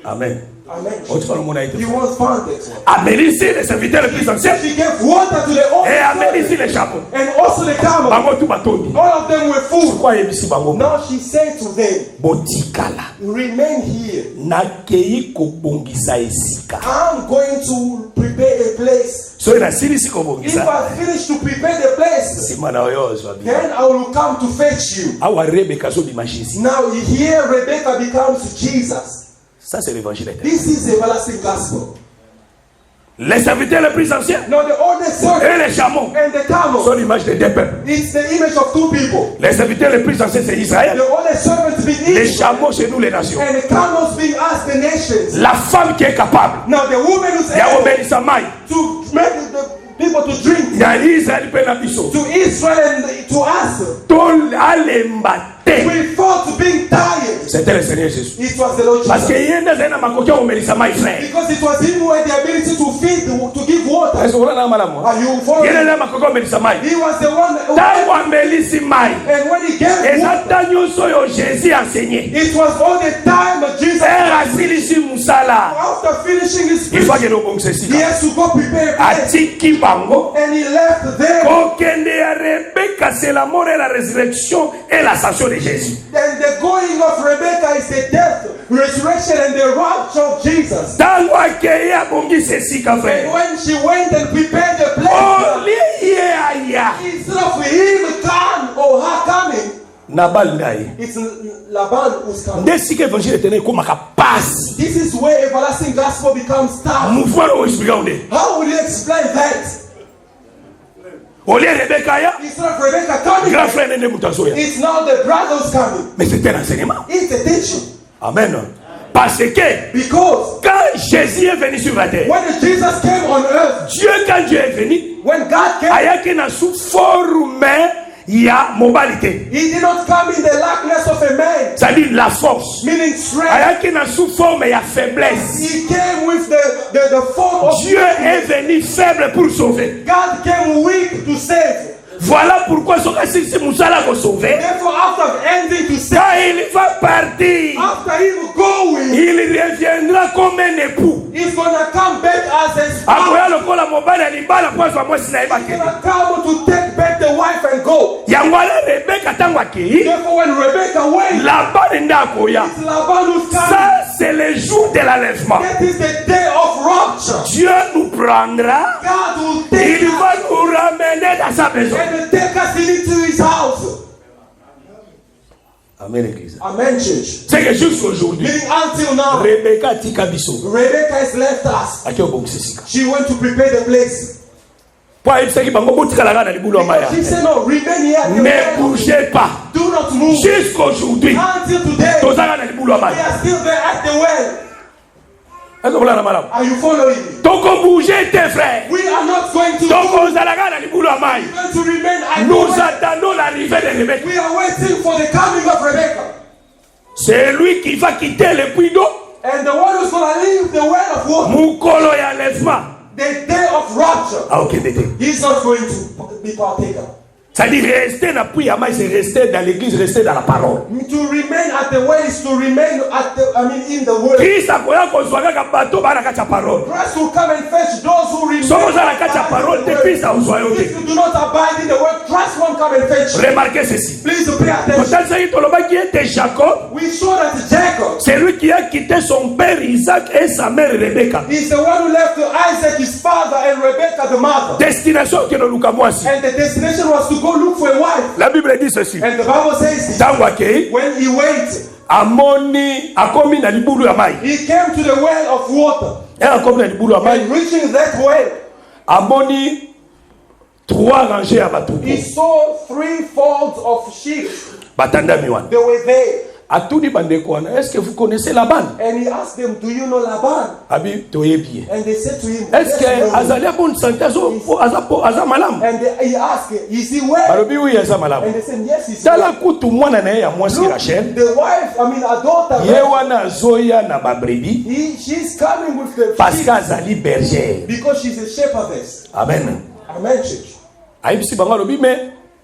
Amen. Amen. Oh, tu vas nous aider. You won't find that one. Amélisse les serviteurs les plus anciens. She gave water to the old Et amélisse les chameaux. and also the camels. Bango tu batoni. All of them were full. Quoi yebisi bango? Now she said to them, Botikala. remain here. Nakei kobongisa esika. I'm going to prepare a place. So na silisi If kobongisa. I finish to prepare the place, Sima na oyo zwa bien. then I will come to fetch you. Awa Rebecca zo bimashisi. Now here Rebecca becomes Jesus. Ça c'est l'évangile. This is the everlasting gospel. Les serviteurs les plus anciens Now the oldest et servant les chameaux and the camel, sont l'image de deux peuples. it's the image of two people. Les serviteurs les plus anciens c'est Israël. The oldest servants being Les Israel chameaux chez nous les nations. and the camels being us, the nations. La femme qui est capable Now the woman who's ya able obéissance mai. to make the people to drink Ya Israël pe na biso. to Israel and to us. Tol alemba te. We fought being tired. C'était le Seigneur Jésus. It was the Lord Parce que Jesus. yenda zena makokia obéissance mai frère. Because it was him who had the ability to feed, to give water. Est-ce que vous avez malamu? Are you following? Yenda zena makokia obéissance mai. He was the one who, Tango amelisi mai. and when he gave water, Ezata nyonso yo Jésus enseigné. it was all the time Jesus, Asilisi musala. after finishing his Il faut speech, que nous bongse he sika. has to go prepare a place. Atiki bango. And he left there. Kokende ya Rebecca, c'est la mort et la résurrection et l'ascension de Jésus. And the going of Rebecca is the death, resurrection and the rapture of Jesus. Tango akeye abongisi esika And frère. when she went and prepared the place, Olie aya. instead of him come or her coming, Nabal naye. it's Laban who's coming. Nde sika évangile éternel ekomaka pasi. This is where everlasting gospel becomes tough. Mouvement oyo expliquer onde. How will you explain that? Olie Rebecca ya. Instead of Rebecca coming, Grand frère nende mutazoya. it's now the brothers coming. Mais c'est un enseignement. It's a teaching. Amen. Parce que Because quand Jésus est venu sur la terre, when Jesus came on earth, Dieu quand Dieu est venu, when God came, ayaki na sous forme ya mobilité. he did not come in the likeness of a man, C'est-à-dire la force. meaning strength. Ayaki na sous forme ya faiblesse. He came with the form of Dieu est venu faible pour sauver. God came weak to save. Voilà pourquoi son si Moussala va sauver. Therefore, after ending to save, Quand il va partir, after him going, il reviendra comme un époux. he's gonna come back as a spouse. Akoya lokola mobali alibala kwa swa mwasi na He's ebake. gonna come to take back the wife and go. Yango ala Rebecca tango akei, Therefore, when Rebecca went, Laban nda akoya. it's Laban who's coming. Ça c'est le jour de l'enlèvement. That is the day of rapture. Dieu nous prendra, God will take il us va nous ramener dans sa maison. and take us into his house. Amen église. Amen, church. C'est que jusqu'aujourd'hui, Meaning until now, Rebecca tika biso. Rebecca has left us. Aki obongisa sika. She went to prepare the place. Po ayebisaki bango botikala kaka na libulu ya maya. She said, no, remain here. at the Ne well. bougez pas. Do not move. Jusqu'aujourd'hui, Until today, tozaka na libulu ya we maya. are still there at the well. Est-ce que vous l'avez malamu? Are you following me? Toko bouger tes frères. We are not going to Toko move. ozalaka na libulu ya maya. We are going to remain at the Nous well. attendons l'arrivée de Rebecca. We are waiting for the coming of Rebecca. C'est lui qui va quitter le puits d'eau. And the one who's going to leave the well of water, Mukolo ya enlèvement. the day of rapture, Aokende te. he's not going to be partaker. C'est-à-dire rester na puits ya maya, c'est rester dans l'église, rester dans la parole. To remain at the well is to remain at the, in the word. Christ akoya kozwa kaka bato bana kati ya parole. Christ will come and fetch those who remain. Soki oza na kati ya parole te, Christ azwa yo If te. you do not abide in the word, Christ won't come and fetch you. Remarquez ceci. Please pay attention. Totalisaki tolobaki ete Jacob, We saw that Jacob c'est lui qui a quitté son père Isaac et sa mère Rebecca. is the one who left Isaac, his father, and Rebecca, the mother. Destination ke luka mwasi. And the destination was to go look for a wife. La Bible dit ceci. And the Bible says this. Tango akei, When he waited, amoni akomi na libulu ya mai. he came to the well of water. Et akomi na libulu ya mai, And reaching that well, amoni trois rangées ya bato. he saw 3 folds of sheep. Batanda miwana. They were there. Atuni bandeko wana, est-ce que vous connaissez Laban? And he asked them, do you know Laban? Abi toyebi. And they said to him, Est-ce "Yes, que we know." azali a bonne santé aza malamu? And he asked, is he well? Balobi oui aza And malamu. they said, yes, he's Tala well. kutu mwana na ye ya mwasi Look, Rachel. the wife, her daughter, Ye wana azoya na babrebi she's coming with the parce sheep qu'azali berger. because she's a shepherdess. Amen. Amen, church. Ayebisi bango alobi mais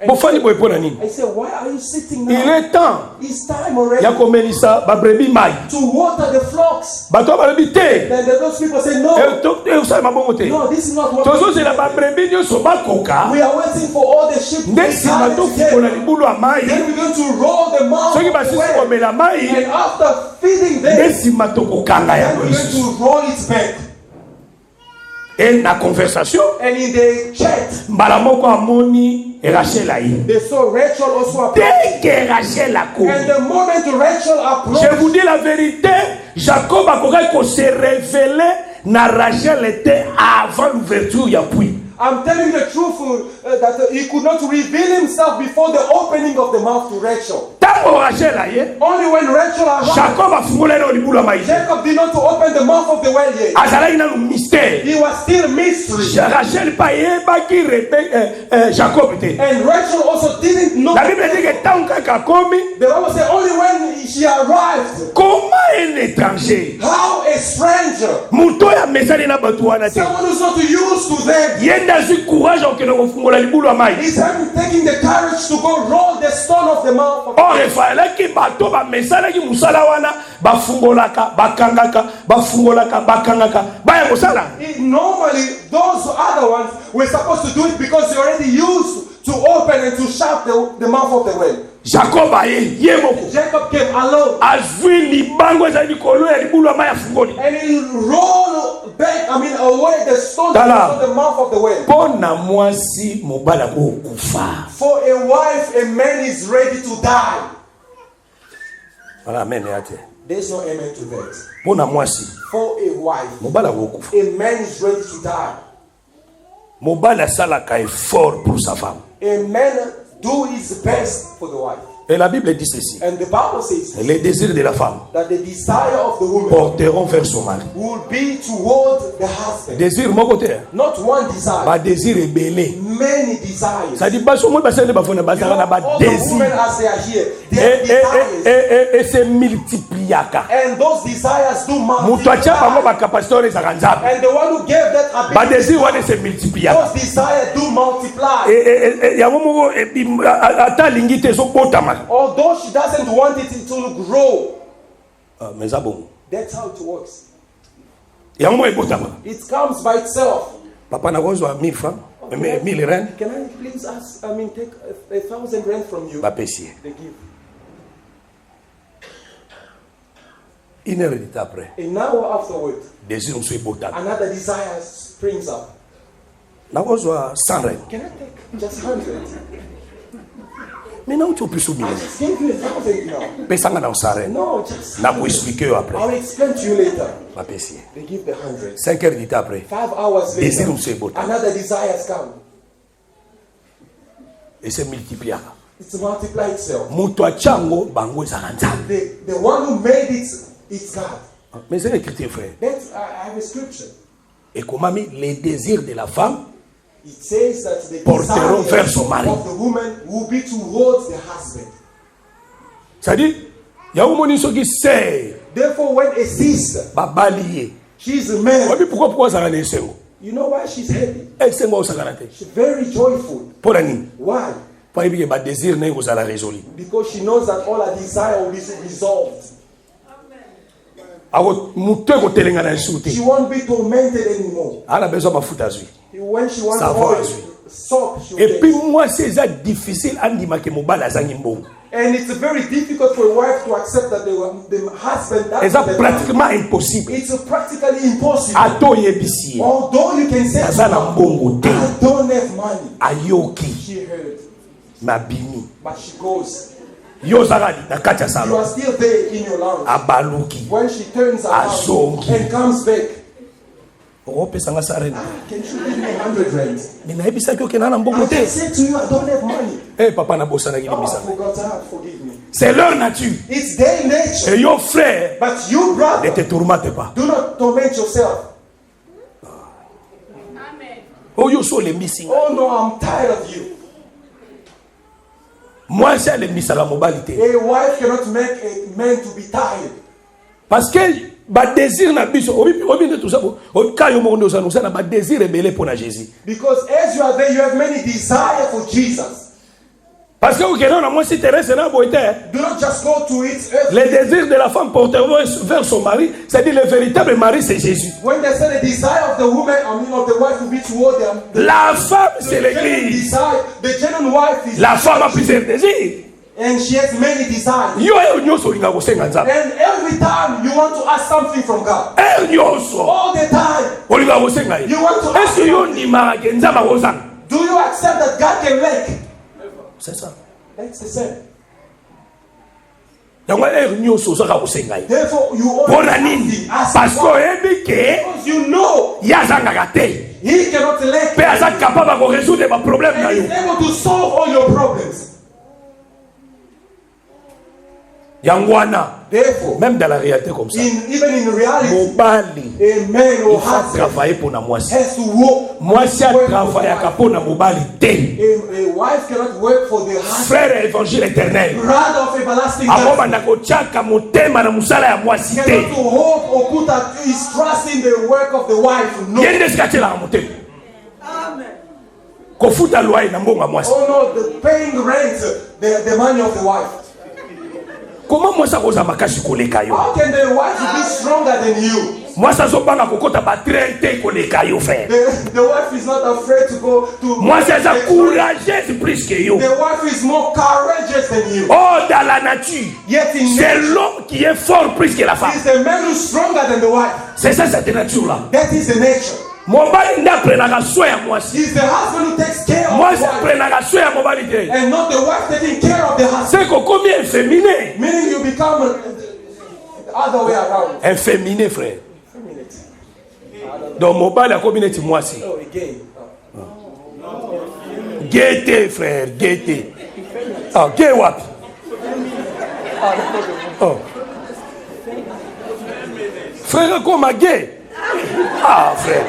bofani boye mpo na nini? I said, why are you sitting Il now? est temps It's time already ya komelisa babrebi mai. to water the flocks. Bato balobi te. Then those people say, no, Osalema bongo te. no, this is not what Tozozela babrebi nyonso bakoka. we are waiting for all the sheep to Nde be nsima gathered tofukola together. libulu ya mai. Then we're going to roll them out Soki of the basisi well. komela mai, And after feeding nde them, nsima tokokanga then yango we're going lisusu. to roll it back. Et na conversation, And in the chat, mbala moko amoni Rachel ayi. they saw Rachel also approach. Dès que Rachel And akomi, the moment Rachel je approached, vous dis la vérité, Jacob akoki ko se révéler na Rachel était avant l'ouverture ya puits. I'm telling you the truth that he could not reveal himself before the opening of the mouth to Rachel. Tango Rachel aye, Only when Rachel arrived, Jacob afungola na libulu ya mai. Jacob did not open the mouth of the well yet. Azalaki na mystère. He was still mystery. Rachel pa yebaki Jacob te. And Rachel also didn't know. La Bible dit que tango kaka akomi, The Bible said only when she arrived, comment un étranger, how a stranger, moto ya mesani na bato wana te. someone who's not used to them, Yenda azwi courage okende kofungola libulu ya mai. is having taking the courage to go roll the stone of the mouth of Or efalaki bato bamesalaki musala wana bafungolaka bakangaka bafungolaka bakangaka baya kosala. Normally, those other ones were supposed to do it because they already used to open and to shut the mouth of the well. Jacob aye yemoko. Jacob came alone. Azwi libango za likolo ya libulu amaya fungoni. And he rolled back, away the stone that was on the mouth of the well. Pona mwasi mobala ko kufa. For a wife, a man is ready to die. Amen yate. There's no amen to that. Pona mwasi. For a wife, Mobala ko kufa. a man is ready to die. Mobala sala ka effort pour sa femme. A man do his best for the wife. Et la Bible dit ceci. And the Bible says Les désirs de la femme that the desire of the woman porteront vers son mari. will be toward the husband. Désir mon côté. Not one desire, Ba désir rebellé. many desires. Ça dit pas seulement parce que ba fona ba You know, na ba all the women désir. as they are here, they have desires. Et c'est multipliaka. And those desires do Mutu acha bango ba multiply. capacité za kanzabe. And the one who gave that Ba ability, désir wana c'est multipliaka. those desires do multiply. Et yango moko ata lingi te so botama. Although she doesn't want it to grow, Mais ça bon. that's how it works. Yango mo ebotama. It comes by itself. Papa na kozwa 1000 francs, 1000 rand, Can I please ask, take 1,000 rand from you? ba pesier. They give. Une heure de temps après, An hour afterward, désir mo so ebotama. another desire springs up. Na kozwa 100 rand. Can I take just 100? Mais na uti opiso I bino. just gave you 1,000 now. Pesanga na 100 rand. No, just Na 100. ko expliquer yo I après. will explain to you later. Ba pesier. They give the 100. 5 heures de temps après, 5 hours Désir later, mo so ebotama. another desire has come. Et c'est multipliaka. It's multiplied itself. Mutu achango bango ezaka nzambe. The one who made it, it's God. Mais c'est écrit frère. That's, I have a scripture. Et comment les désirs de la femme It says that the porteront vers desire son mari. of the woman will be towards the husband. C'est-à-dire, il y a un moment qui sait, Therefore, when a sister, babalié. she's a man, Pourquoi ça va naître? you know why she's happy? Elle moi ça garantit. She's very joyful. Pour la nuit. Why? Pas que ba désir n'est pas la résolu. Because she knows that all her desire will be resolved. Avo mutu ko telenga na insulté. She won't be tormented anymore. Elle a besoin de mafuta zui. When she wants Ça va, oil, oui. soap, she will Et take. puis moi c'est ça difficile andima ke mobala zangi mbongo. And it's very difficult for a wife to accept that the husband Et ça doesn't have pratiquement impossible. money. It's practically impossible. Ato yebisi. Although you can say, Aza na mbongo te. I don't have money. Ayoki She heard, mabini. but she goes. Yo zagadi na kati ya You salon. are still there in your lounge. Abaluki. When she turns around Azongi. and comes back, Opesanga sare. can you give me 100 rand? Mina yebisa ki okena na mbongo I te. just said to you, I don't have money. Eh papa na bosana ki Oh, I libisa. forgot that. Forgive me. C'est leur nature. It's their nature. Et yo frère, But you, ne brother, te tourmente pas. do not torment yourself. Oh yo so le missing. Oh no, I'm tired of you. Moi c'est le misala mobilité. A wife cannot make a man to be tired. Parce que ba désir na biso obi de tout ça. O ka yo mo ndo ça nous ça na ba désir rebelle pour na Jésus. Because as you are there, you have many desires for Jesus. Parce que au Kenya na moi si Thérèse na boité. Do not just go to it. Les désirs de la femme porteront vers son mari, c'est-à-dire le véritable mari c'est Jésus. When they say the desire of the woman, of the wife will be toward them. La femme c'est The genuine l'église. desire, the genuine wife is. La femme a plusieurs désirs. And she has many desires. Yo nyoso linga kosenga nzambe. And every time you want to ask something from God. Nyoso. All the time. Olinga kosenga. You want to Est-ce que yo ndimaka ke nzamba kozanga? Do you accept that God can make? C'est ça. That's the same. Yango nyoso saka kosenga. Therefore, you Pona always nini? ask Parce que God. oyebi ke Because you know yazangaka te. He cannot let Pe aza capable ko résoudre ba problème na and yo. He's able to solve all your problems. Yango wana Therefore, même dans la réalité comme ça. even in reality, Mobali a man il or faut husband travailler pour na mwasi. has to work. Mwasi a work for travailler the wife. pour na mobali te. A wife cannot work for the husband. Frère évangile éternel. Brother of everlasting Ako God banda kotiaka motema na musala ya mwasi cannot te. to hope or put his trust in the work of the wife. No. Yende sikatela motema. Kofuta loi na mbonga mwasi. Oh no, the paying rent, the money of the wife. Comment mwasi akoza makasi koleka yo? How can the wife be stronger than you? Moi, ça se passe quand tu as traité qu'on est caillou fait. The wife is not afraid to go to. Moi, c'est ça courageuse plus que you. The wife is more courageous than you. Oh, dans la nature, Yet in c'est nature, l'homme qui est fort plus que la femme. it's the man who's stronger than the wife. C'est ça, cette nature-là. That is the nature. Mon bali n'a pris la soin à moi. It's the husband who takes care of Moi, the c'est wife, pris la soin à mon bali. and not the wife taking care of the husband. C'est que combien féminin? Meaning you become the other way around. Inféminé, frère. Donc, mon bali a combien de moi aussi? Oh, again. Gaieté, frère, gaieté. Ah, gay what? Oh. Frère, comme gay? Ah, frère.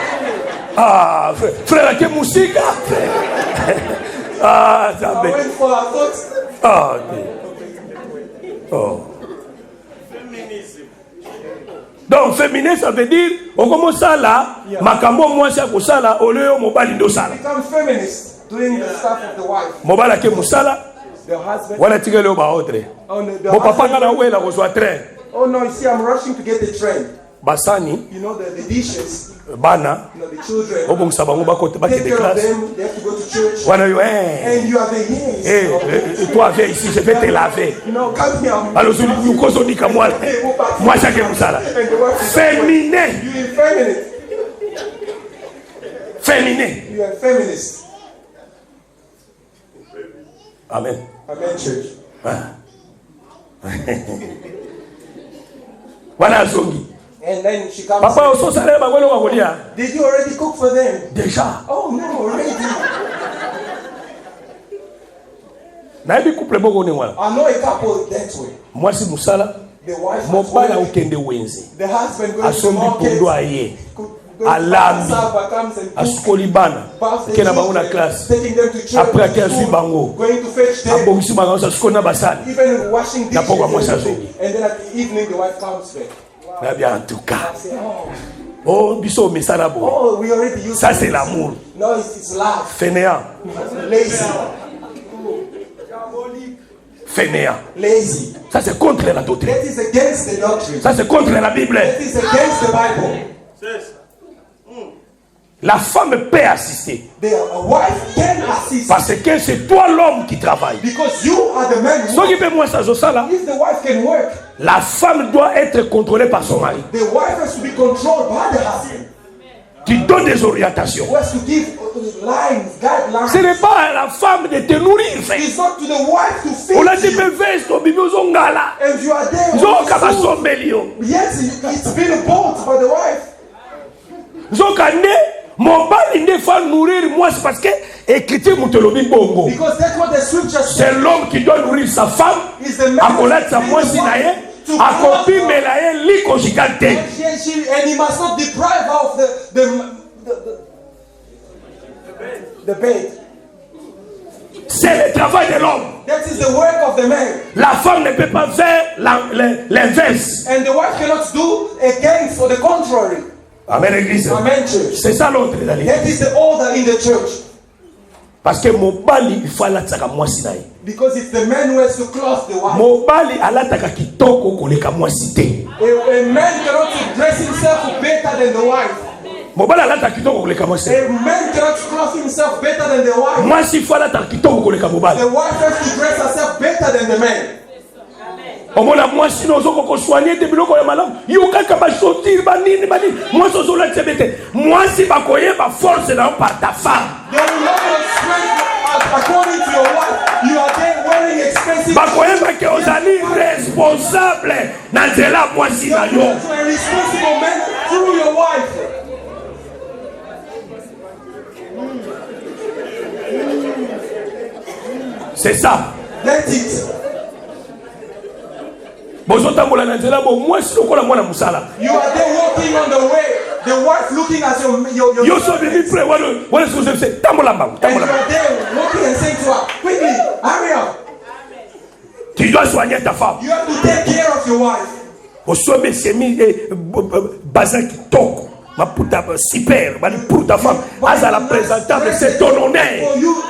Ah, frère. Frère, quelle musique, frère. Ah, ça I va. went for a thought. Ah, ok. Oh. Donc, féminin, ça veut dire, on commence ça là, makambo moi c'est pour ça là, au lieu de mobile indo ça. Become feminist, doing the stuff of the wife. Mobile ke musala, The husband. wala tigelo ba autre. Oh, no, the Mon papa husband- ngana wela ko soit train. Oh no, you see, I'm rushing to get the train. Basani, You know, the dishes, bana, you know, the children. obongisa bango bakote Take baki de care of classe. them, they have to go to church. Wana yo And you are the years. toi viens ici, je vais te laver. No, come here. Alors nous kozoni ka moi. Moi ça ke musala. And the wife is Féminin, You effeminate. féminin. You are feminist. Amen. Amen, church. Wana zongi. And then she comes. Papa oso sala ba ngolo ko dia. Did you already cook for them? Déjà. Oh no, already. Na bi couple boko ni wala. I know a couple that way. Moi si musala, The wife mon has bala work. ukende wenze. The husband goes to the Asombi market. pondo aye. Goes Alambi. Saba comes and cooks. Asukoli bana. Baths the Kena bango na children, classe. taking them to church. Après to akea school, sui bango. going to fetch them. Abongisi bango sa sukona basani. Even washing Na dishes. pokwa and mwasa everything. zongi. And then at the evening, the wife comes back. Na bien en tout cas. I say, oh, Oh, biso mesara bo. oh, we already used Ça to c'est this. l'amour. No, it's love. Fainéant. Lazy. Fainéant. Lazy. Ça c'est contre la doctrine. That is against the doctrine. Ça c'est contre la Bible. That is against the Bible. La femme peut assister. The wife can assist Parce que c'est toi l'homme qui travaille. because you are the man who. Ce qui fait moi ça, là, If the wife can work, la femme doit être contrôlée par son mari. the wife has to be controlled by the husband. Tu donnes des orientations. Who has to give lines, guidelines. Ce n'est pas à la femme de te nourrir, frère. It's not to the wife to feed On a dit, you. mais veste, bibi, ozongala. And you are there. with Zoka the food. basombelio. Yes, it's been bought by the wife. Zoka ne, mon bali ne fa nourrir moi, c'est parce que écriture mutelobi bongo. Because that's what the scripture C'est says. l'homme qui doit nourrir sa femme. Is the man Akolat sa moi sinaye. Akopi melaye li conjugal te. and he must not deprive her of the bed. C'est le travail de l'homme. That is the work of the man. La femme ne peut pas faire l'inverse. And the wife cannot do against or the contrary. Amen, église. Amen, church. C'est ça l'autre. That is the order in the church. Parce que mon bali, il faut alataka mwasi na ye. Because it's the man who has to clothe the wife. Mon bali alataka kitoko koleka mwasi te. A man cannot dress himself better than the wife. Mon bali alataka kitoko koleka mwasi te. A man cannot clothe himself better than the wife. Mwasi il faut alataka kitoko koleka mobali. The wife has to dress herself better than the man. Omona mwasi no zoko ko soigner de biloko ya malamu. Yo kaka ba sortir ba nini. Mwasi ozola tebete. Mwasi ba koyeba force na par ta femme. They will know your strength according to your wife. You are there wearing expensive Ba koyeba ke ozali responsable na nzela mwasi na yo. You are a responsible man through your wife. C'est ça. That's it. Bozotambola na nzela bo mwasi lokola mwana musala. You are there walking on the way. The wife looking at your Yo so bibi frère wala ce que je fais tambola mbangu and you tambola. are there walking and saying to her, quickly, hurry up. Tu dois soigner ta femme. You have to take care of your wife. Osombe semi bazin kitoko. Maputa super, bali pour ta femme. Azala présentable, c'est ton honneur.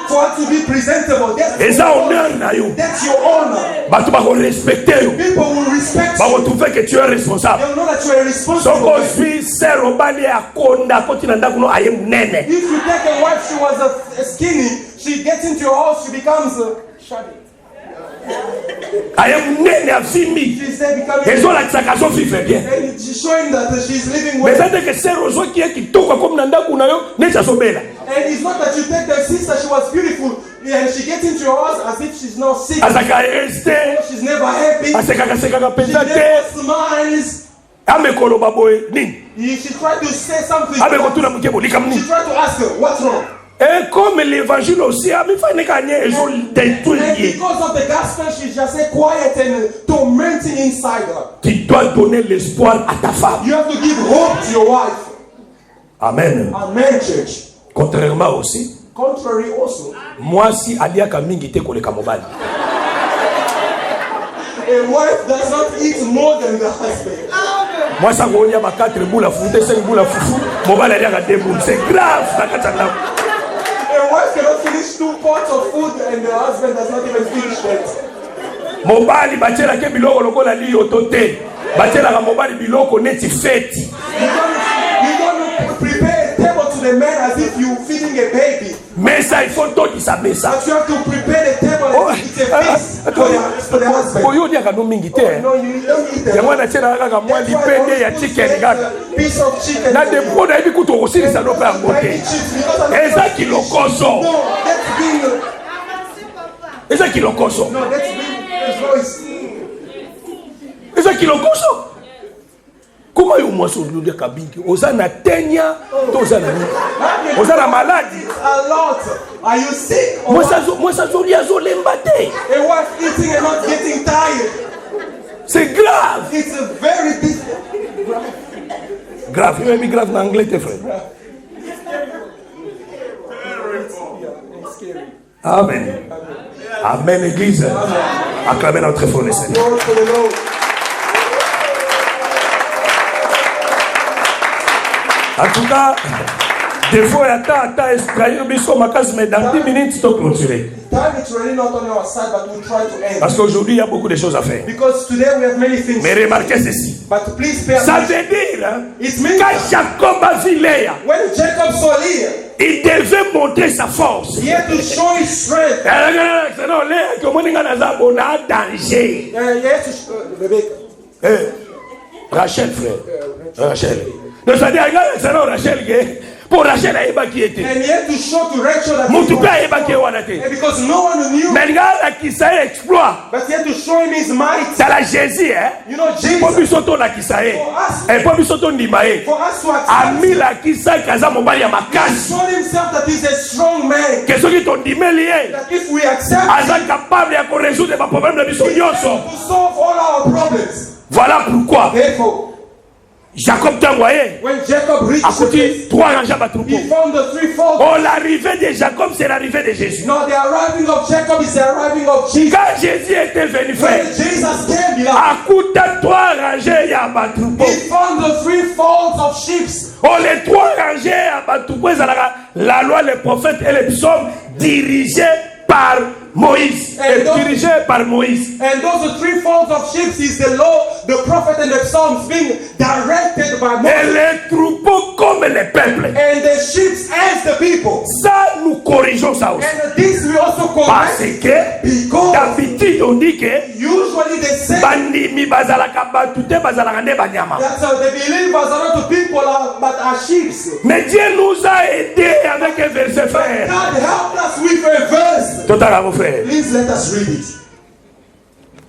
For to be presentable. Et ça, honneur na yo. That's your honor. Bato ba respecter yo. People will respect Ba you. trouver que tu es responsable. They'll know that you are responsible. Soko suis ser obali akonda koti na ndako no aye munene. If you take a wife, she was a skinny, she gets into your house, she becomes shabby. Aye munene afimi. She's there becoming. Ezo la tsakazo vivre bien. And she's showing that she's living Mais well. ça que ser ozo qui est kitoko comme na ndako na yo necha sobela. And it's not that you take the sister, she was beautiful, and she gets into your house as if she's not sick. Azaka rester. She's never happy. Aseka She penza te. never smiles. Amekolo baboy nini. She tried to say something. Ameko tuna mukebo likamni. She tried to ask her, what's wrong? Et comme l'évangile aussi, a mis fin de gagner et je And détruis. because of the gospel, she's just say quiet and tormenting inside her. Tu dois donner l'espoir à ta femme. You have to give hope to your wife. Amen. Amen, church. Contrairement aussi, Contrary also, moi si aliaka mingi te koleka mobali. a wife does not eat more than the husband. Moi ça ko nya ba 4 boula fufu, 5 boula fufu, mobali aliaka 2 boules. C'est grave na katana. A wife cannot finish 2 pots of food and the husband does not even finish that. Mobali bachela ke biloko lokola li otote. Bachela ka mobali biloko neti feti. You don't prepare a table to the man as if you're feeding a baby. Mais ça il faut tout saber ça. But you have to prepare the table as if it's a feast for the husband. Oyo dia ka no mingi te. No, you don't eat Ya it. mwana chela kaka mwa lipende ya chicken kaka. Piece of chicken. Na de pro na ebi kuto kosilisa no pa ngote. Eza kilokoso. No, that's being. Eza kilokoso. No, that's being voice. Eza kilokoso. Comment yo mwaso lulia kabingi? Ozana tenya, tozana ni. Ozana maladi. A lot. Are you sick? Or Mwasa zolia zolemba te. a wife eating and not getting tired. C'est grave. It's a very big. Grave. Il est grave en anglais, tes frères. Amen. Amen, Église. Acclamez notre fort le Seigneur. Lord for the Lord. En tout cas, des fois, il y a esprit, mais dans 10 minutes, tu dois clôturer. Time is really not on our side, but we'll try to end. Parce qu'aujourd'hui, il y a beaucoup de choses à faire. Because today we have many things. Mais remarquez ceci. But please pay Ça attention. veut dire, hein, It means quand Jacob a vu Léa, when Jacob saw Leah, il devait montrer sa force. he had to show his strength. Non, Léa, comment on a danger. He had to Rebecca. Rachel, frère. Rachel. Donc, ça dit, regarde, Rachel, pour Rachel, elle est qui était. And he had to show to Rachel that Mon he tout was cas, elle est qui and because no one knew, mais regarde, qui ça exploit. but he had to show him his might. C'est la Jésus, hein. You know, Pour Jesus, bisoto la kisae. Et pour bisoto ndimae. for us to accept, Ami la kisa kaza mobali ya makasi. showed himself that he's a strong man. Que ceux qui t'ont dit lié. That if we accept him, Aza capable ya résoudre les problèmes de biso nyonso. to solve all our problems. Voilà pourquoi Therefore, Jacob t'a envoyé. when Jacob reached the Akuti place, trois rangs à troupeau. he found the threefold. Oh, l'arrivée de Jacob, c'est l'arrivée de Jésus. No, the arriving of Jacob is the arriving of Jesus. Quand Jésus était venu faire, When Jesus came, beloved, Akuta trois rangées à troupeau. he found the threefolds of sheep. Oh, les trois rangées à troupeau, la loi, les prophètes et les psaumes dirigés par Moïse. Et donc- Dirigés par Moïse. And those threefolds of sheep is the law, the prophet, and the psalms being directed by Et Moses. les troupeaux comme les peuples. And the sheep as the people. Ça, nous corrigeons ça aussi. And this we also Parce correct que because d'habitude, on dit que usually they say bandimi bazalaka batute bazalaka nde banyama. that the believers are not the people but are sheep. Mais Dieu nous a aidés avec un verset, frère. God helped us with a verse. Total, mon frère. Please let us read it.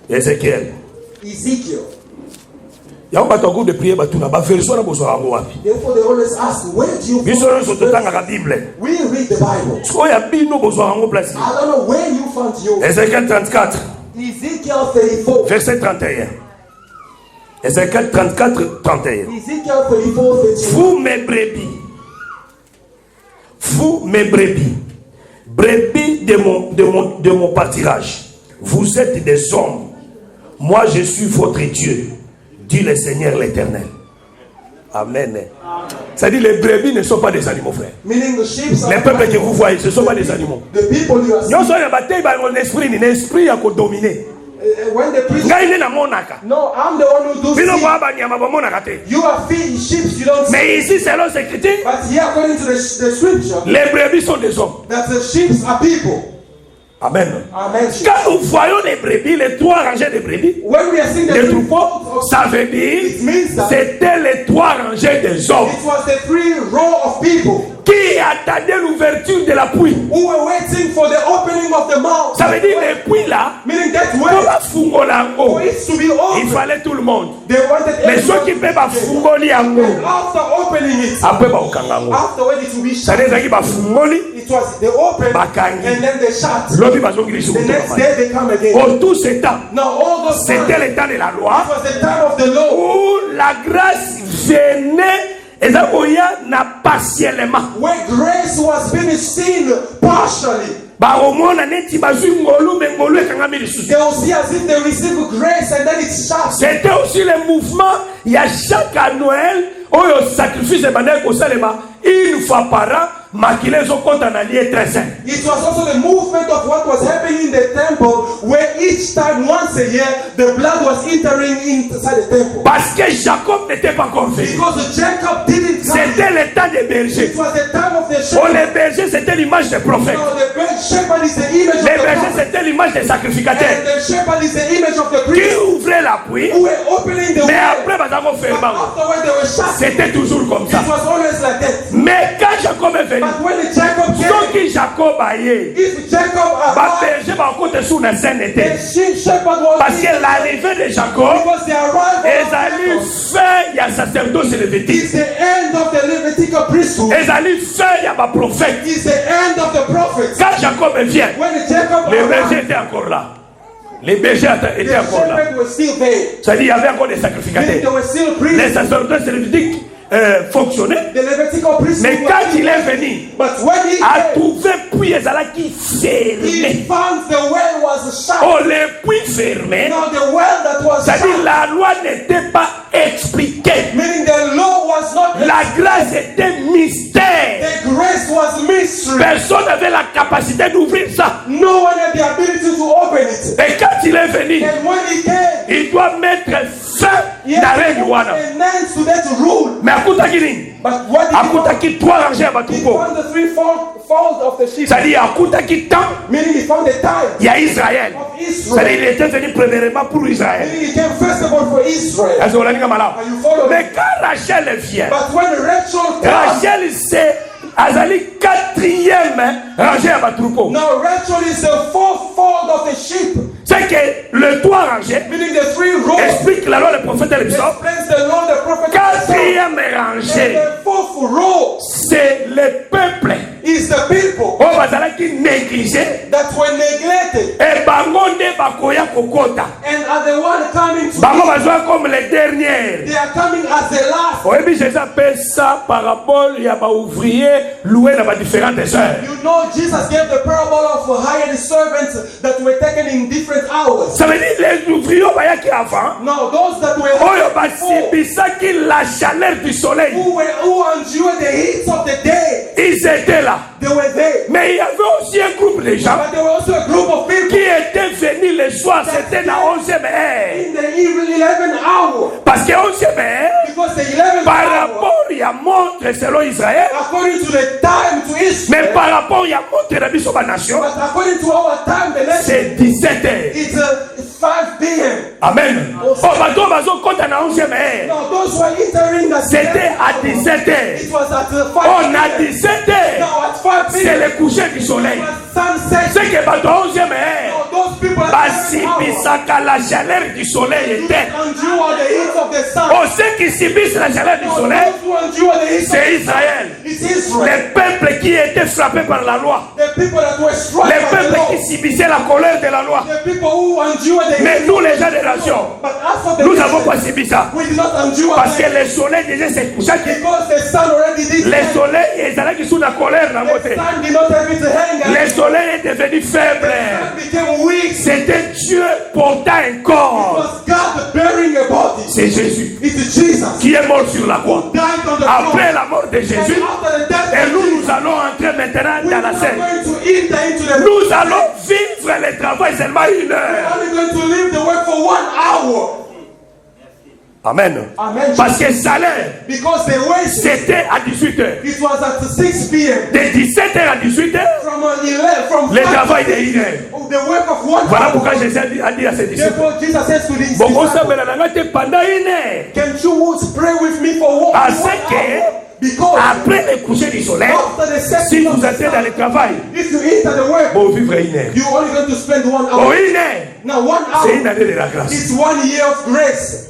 Ézéchiel. Ezekiel. Il y a un bateau de prière, batuna, ba version na bozo wango wapi. Therefore they always ask, where do you Biso find so this verse? totanga la Bible. We read the Bible. So ya bino bozo wango place. I don't know where you found yours. Ézéchiel 34, Ezekiel 34. verset 31. Ézéchiel 34, 31. Ezekiel 34, 31. Vous mes brebis, vous mes brebis, brebis de mon pâturage, vous êtes des hommes, moi je suis votre Dieu, dit le Seigneur l'Éternel. Amen. C'est-à-dire les brebis ne sont pas des animaux, frère. Meaning the sheep Les peuples que vous voyez, ce ne sont pas des animaux. The people you are seeing. Nous sommes en esprit, l'esprit a dominer. When the priest, no, I'm the one who do see. You are feeding sheep, you don't see. Mais ici, selon ces critiques, But here, according to the scripture, les brebis sont des hommes. that the sheep are people. Amen. Amen. Quand nous voyons les brebis, les 3 rangées de brebis, When we are seeing the des three troupeaux, folds of ça veut dire it means that c'était les 3 rangées des hommes it was the 3 row of people qui attendaient l'ouverture de la pluie. who were waiting for the opening of the mouth. Ça veut dire les puits là, Meaning that pour way, la fungolango, for it to be il open, fallait tout le monde. they wanted Mais ceux qui everyone. peuvent la fungoli ango, After opening it, après ba okangango. afterward it will be Ça shut. veut dire qu'ils ba fungoli, It was they opened Bakangi. and then they shut. l'autre ba zongi The next day they come again. Oh, tout ce temps, Now all those times, c'était le temps de la loi, it was the time of the law, où la grâce venait et ça n'a partiellement. where grace was being seen partially. Baromona neti bazui ngolu mais ngolu ekangami lisusu. They will see as if they receive grace and then it's shut. C'était aussi le mouvement, il y a chaque à Noël, où il sacrifice de manière qu'on s'alléma une fois par an, maquillés au compte en allié très saint. It was also the movement of what was happening in the temple, where each time, once a year, the blood was entering inside the temple. Parce que Jacob n'était pas encore venu. Because Jacob didn't come. C'était le temps des bergers. It was the time of the Oh, shepherd. les bergers, c'était l'image des prophètes. Now the great shepherd is the image Les of the bergers, prophet. c'était l'image des sacrificateurs. And the shepherd is the image of the Qui priest ouvraient la pluie, who were opening the mais way. après, bazako But fermant. afterward they were shut. C'était toujours comme It ça. was always like that. Mais quand Jacob est venu, But when Jacob ceux came, qui Jacob aillé, if Jacob ba arrived, berger ba côté sous la scène the était. shepherd was Parce que l'arrivée de Jacob, because the arrival of ezali Jacob fait ya sacerdoce lévitique. is the end of the Levitical priesthood. Ezali fait ya ba prophète. Is the end of the prophets. Quand Jacob vient, When Jacob les bergers arrived, étaient encore là. Les bergers the étaient encore là. shepherds were still there. C'est-à-dire, il y avait encore des They sacrificateurs. were still Les priests. sacerdoces lévitiques fonctionnaient. The Levitical priesthood Mais was quand still il est there. venu, But when he a came, trouvé puis ezala qui fermé. he found the well was shut. Oh, les puits fermés. Now the well that was C'est-à-dire, shut, la loi n'était pas expliquée. meaning the law was not, La grâce était mystère. the grace was mystery. Personne n'avait la capacité d'ouvrir ça. No one had the ability to open it. Et quand il est venu, And when he came, il doit mettre fin he had d'arrêt to put Luana. an end to that rule. Mais akutaki nini? But what did he find? Akutaki 3 rangées à He Batoupo. found the threefold of the sheep. C'est-à-dire, akutaki temps, Meaning he found the time il y a Israël. of C'est-à-dire, Israel. il était venu premièrement pour Israël. Meaning he came first of all for Israel. Est-ce que vous l'avez dit comme là? And you follow me. Mais quand Rachel vient, But when Rachel came, Rachel c'est Azali 4e rangée à Batoupo. now Rachel is the fourfold of the sheep. C'est que le 3 rangées Meaning the 3 rows explique la loi des prophètes et les psaumes. explains the law, the prophet. 4e And rangée, the fourth row c'est le peuple. is the people Oh, bazalaki négligé. that were neglected Et bango nde bakoya kokota. and are the one coming to Bango eat. bazwa comme les dernières. They are coming as the last. oyebi jésus appelle ça parabole ya baouvrier loué na différentes heures. You know, Jesus gave the parable of hired servants that were taken in different hours. Ça veut dire les ouvriers bayaki avant Now, those that were oyo hired before, basibisaki la chaleur du soleil, who endured the heat of the day, ils étaient là. they were there. Mais il y avait aussi un groupe de gens But there were also a group of qui people étaient venus le soir, c'était la 11e heure. in the 11th hour. Parce que 11e heure, Because the 11th par hour, rapport il y a montre selon Israël, according to the time to mais Israel, par rapport il y a montre la biso ba nation, but according to our time, the next c'est 17 heures. it's 5 p.m. Amen. Oh, bato bazo kota na 11e heure. Now, those who are entering the C'était à 17 heures. it was at 5 On a p.m. 17 heures. Now, at 5 C'est p.m., le coucher du soleil. it was sunset. C'est que bato 11e heure. Now, those people at 11th hour Basibisaka la chaleur du soleil était. endure the heat of the sun. Oh, ceux qui subissent la chaleur du Now, soleil, those who endure the heat of c'est the sun, Israël. it's Israel. Les peuples qui étaient frappés par la loi. The people that were struck Les by the peuples law. qui subissaient la colère de la loi. The people who endure the Mais heat nous, of les the générations, But as for the nous n'avons nation, pas subi ça. we did not endure Parce que that le soleil déjà s'est couché. because the sun already did. Le soleil, ils allaient sous la colère dans The côté. sun did not have it to hang Le out. soleil est devenu faible. The sun became weak. C'était Dieu portant un It corps. was God bearing a body. C'est Jésus. It's Jesus. Jesus, qui est mort sur la croix. who died on the Après cross. la mort de And Jésus, after the death et of nous, Jesus, nous allons entrer maintenant we dans la are scène. going to enter into the Nous allons vivre le travail seulement 1 heure. We're only going to leave the work for 1 hour. Amen. Amen. Parce que salaire, Because the wage, c'était à 18h. it was at 6 p.m. De 17h à 18h, From 11, from le 5 travail de 1 heure. the work of 1 Voilà hour. pourquoi Jésus a dit à ses disciples, Therefore, Jesus says to the bon, on disciples, s'appelle la langue pendant 1 heure. can you pray with me for 1 Parce hour? que Because après le coucher du soleil, after the si setting of vous the entrez dans sun, le travail, if you enter the work, vous vivre 1 heure. you're only going to spend 1 Bon, hour. 1 heure, Now, 1 c'est une hour, année de la grâce. it's 1 year of grace.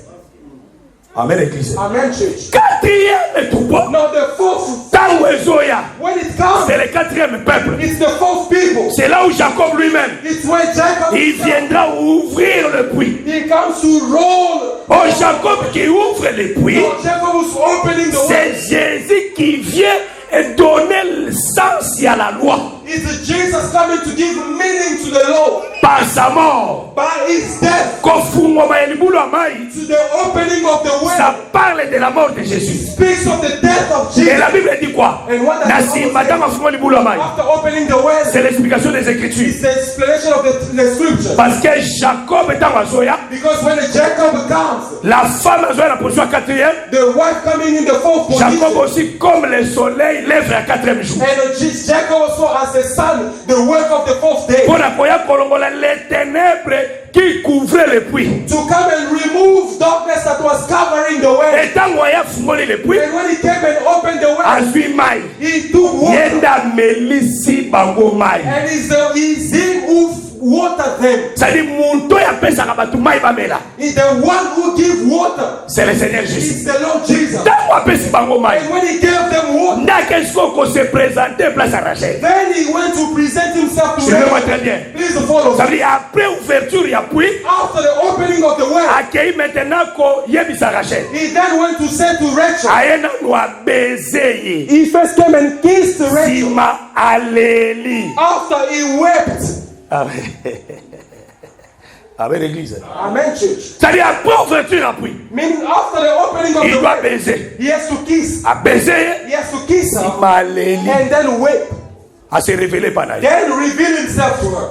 Amen, Église. Amen, church. Quatrième troupeau, Now, the fourth, Tango Ezoya, when it comes, c'est le 4e peuple. it's the fourth people. C'est là où Jacob lui-même, It's when Jacob, il viendra ouvrir le puits. he comes to roll. Oh, Jacob qui ouvre le puits, So Jacob was opening the way. c'est Jésus qui vient et donner le sens à la loi It's Jesus coming to give meaning to the law par sa mort. by his death, Kofungoma ya libulu ya mai, to the opening of the way. ça parle de la mort de Jésus. Speaks of the death of Et Jesus. la Bible dit quoi? And what does Na the Bible simba say? tanga fungo libulu ya mai. After opening the way, C'est l'explication des Écritures. it's the explanation of the scripture. Parce que Jacob est en Azoya, Because when the Jacob comes, la femme Azoya la position 4e, the wife coming in the fourth Jacob position. aussi comme le soleil lève à 4e jour. And Jacob also as the sun, the work of the fourth day. Pour la koya kolongola les ténèbres qui couvraient le puits. To come and remove darkness that was covering the way. Et tant koya fungoli le puits, And when he came and opened the way, azui mai. he took water. Yenda melisi bango mai. And he's him who watered them. C'est-à-dire muntu yapesaka batu mai bamela. He's the one who gives water. C'est le Seigneur It's Jésus. the Lord Jesus. Tango apesi bango mai. And when he gave them water, Ndake soko se présenter place à Rachel. then he went to present himself to Suivez-moi très Rachel. bien. Please follow Ça me. veut dire après ouverture ya puits, After the opening of the well, accueilli maintenant ko yebisa Rachel. he then went to say to Rachel, Ayena no abeze ye. he first came and kissed Rachel. Sima aleli. After he wept. Amen. Amen, l'église. Amen, church. C'est-à-dire après ouverture ya puits, Meaning after the opening of il the doit well, baiser. he has to kiss. Abaiser ye. He has to kiss her Sima aleli. and then weep. À se révéler par naïe. Then reveal himself to her.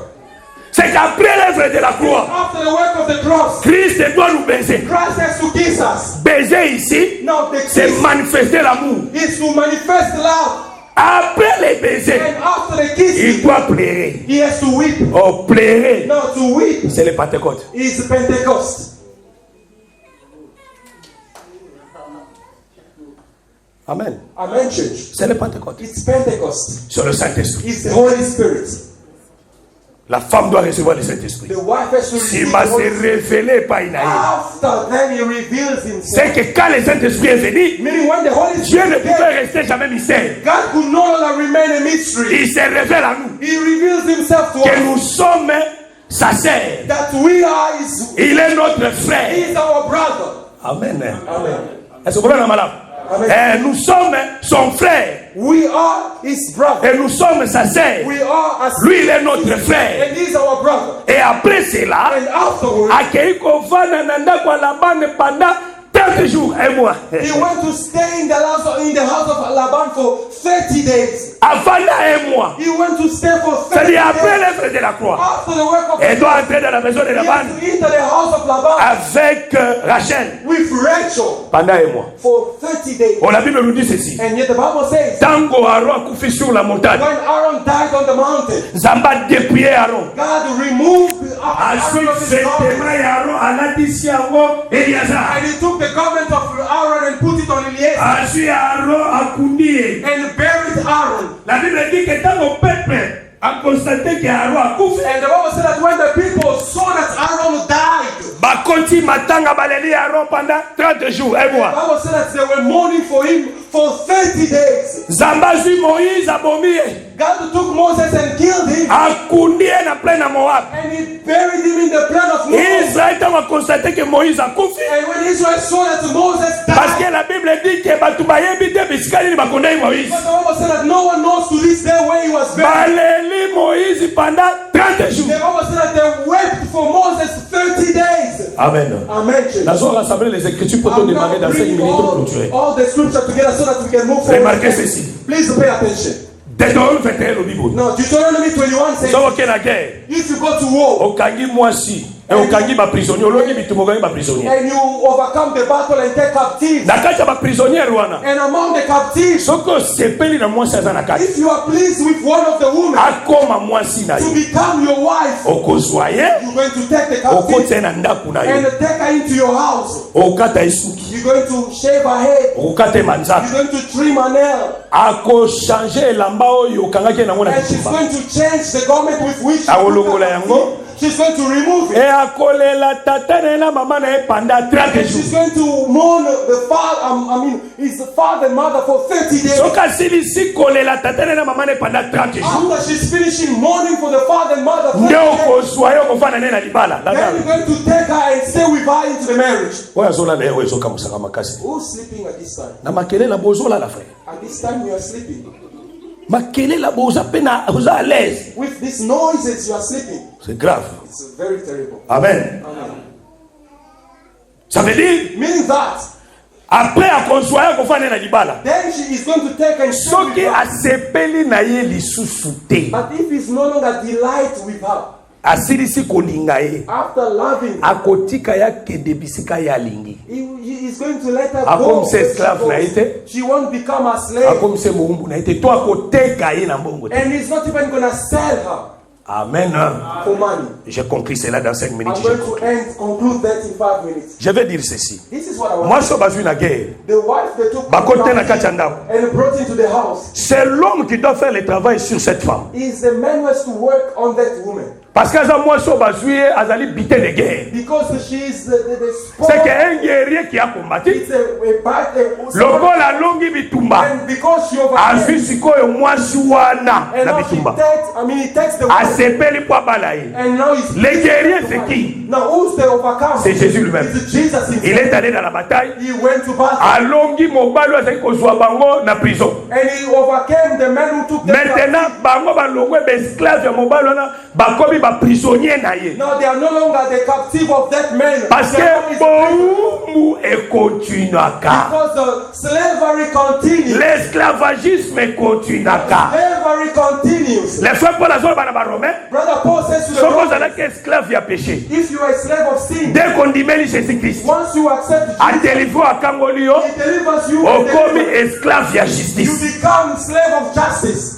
C'est qu'après l'œuvre de la croix, After the work of the cross, Christ doit nous baiser. Christ has to kiss us. Baiser ici, Now the c'est kiss manifester l'amour. is to manifest love. Après les baisers, And after the il kissing, doit pleurer. he has to weep. Oh, pleurer, Now to weep c'est le Pentecôte. is Pentecost. Amen. Amen, church. C'est le Pentecôte. It's Pentecost. Sur le Saint-Esprit. It's the Holy Spirit. La femme doit recevoir le Saint-Esprit. The wife has to S'il receive m'a the se Holy Spirit. révélé par Inaïe. After then he reveals C'est himself. que quand le Saint-Esprit est venu, Meaning when the Holy Dieu ne Spirit pouvait came, rester jamais mystère. God could no longer remain a mystery. Il se révèle à nous. He reveals himself to Que us. nous sommes sa sœur. That we are his, Il est notre frère. he is our brother. Amen. Amen. Est-ce que vous comprenez, madame? Amen. Nous sommes son frère. We are his brother. Et nous sommes sa sœur. We are as Lui, il est notre frère. and he is our brother. Et après cela, And afterwards, accueilli Kovana Nanda kwa Laban pendant 30 jours, un mois. he went to stay in the house of Laban for 30 days. Avant là, un mois. He went to stay for 30 C'est-à-dire après days. l'œuvre de la croix. After the work of Elle doit entrer dans la maison de he Laban had to enter the house of Laban avec Rachel with Rachel pendant un mois. for 30 days. Oh, la Bible nous dit ceci. And yet the Bible says, Tango Aaron a couché sur la montagne. when Aaron died on the mountain, Zamba dépouillé Aaron. God removed Ensuite, Aaron of his garment. c'était Aaron à l'addition Eliazar. And he took the garment of Aaron and put it on Eliezer Ensuite, Aaron a couché. and buried Aaron. La Bible dit que tant au peuple a constaté qu'Aaron a couché, And the Bible said that when the people saw that Aaron died, Bakonti matanga baleli Aaron pendant 30 jours, un the mois. Bible said that they were mourning for him for 30 days. Zamba zui Moïse a bomie. God took Moses and killed him, A kundie na plein à Moab. and he buried him in the plain of Moab. Israël a constaté que Moïse a couché. And when Israel saw that Moses Parce que died, la Bible dit que batubayebi te bisikali ni bakondai Moïse. but the Bible said that no one knows to this day where he was buried. Baleli Moïse pendant 30 The jours. Bible said that they wept for Moses 30 days. Amen. Amen, church. Nous allons rassembler les Écritures pour te I'm démarrer now dans 5 bringing minutes pour clôturer. all the scripture together so that we can move forward. Remarquez ceci. Please pay attention. Deutéronome 21 au Bible. Now, Deuteronomy 21 says, Nous sommes en guerre. if you go to war Okangi mwasi. Et okangi ba prisonnier. Olongi bitumogani ba prisonnier. and you overcome the battle and take captives, Nakati ba prisonnier rwana. and among the captives, Soko sepeli na mwasi azana kati. if you are pleased with one of the women Akoma mwasi na to ye. become your wife, Okozwaye. you're going to take the captive Okote na ndaku na and ye. take her into your house. Okata isuki. You're going to shave her head. Okate manzaka. You're going to trim her nail. Ako changer elamba oyo okangaki nango na And she's kitumba. going to change the garment with which she Awolongola put her yango. captive. She's going to remove E it. akolela tata na mama na ye pendant 30 And she's jours. going to mourn the father, his father and mother for 30 days. Soka silisi kolela tata na mama na ye pendant 30 jours. After she's finishing mourning for the father and mother, 30 Nde days, okozwa yo kofana ne na libala. then you're going to take her and stay with her into the marriage. Oyo azolala ye oyo ezokamusaka makasi. Who's sleeping at this time? Na makelela bozolala frère. At this time you are sleeping. Makelela boza pena oza à l'aise. With these noises you are sleeping. C'est grave. It's very terrible. Amen. Amen. Ça veut dire Meaning that après akozwa yo kofana na libala. then she is going to take and stay with Soki her. asepeli na ye lisusu te. But if he's no longer delight with her, Asilisi kolinga ye. after loving her, Akotika ya kede bisika ya lingi. he is going to let her Ako go. mse where she esclave na goes. ite. She won't become a slave. Akomse muumbu na ite. To akoteka ye na mbongo te. And he's not even going to sell her Amen. for money. J'ai compris cela dans 5 minutes. I'm going to conclude that in 5 minutes. Je vais dire ceci. This is what I want. Moi, je suis basé na guerre. The wife they took Bakote na kati ya ndako. and brought into the house C'est l'homme qui doit faire le travail sur cette femme. is the man who has to work on that woman. Parce que moi, je suis basé azali bité de guerre. Because she is the C'est sport. qu'un guerrier qui a combattu. It's a bad Logo la longi bitumba. and because she overcame Azwi sikoyo mwasi wana and na now bitumba. he takes the woman Asepeli po abala ye. and now he's Les guerriers, c'est qui? now who's the overcomer? C'est Jésus lui-même. It's Jesus himself. Il est allé dans la bataille. He went to battle Alongi mobali azali kozwa bango na prison. and he overcame the man who took the Maintenant bango balongwe ba esclave ya mobali wana bakomi ba prisonnier na ye. now they are no longer the captive of that man. Parce They are que his boumu ekontinuaka. because the slavery continues. L'esclavagisme continuaka. Slavery continues. Les frères Paul azolo bana ba romain. Brother Paul says to the Soko Romans, zalaki esclave ya péché. if you are a slave of sin, Dès qu'on dimeli Jésus-Christ, once you accept a Jesus, délivré akangoli yo, he delivers you and okomi delivers esclave ya you. justice. You become slave of justice.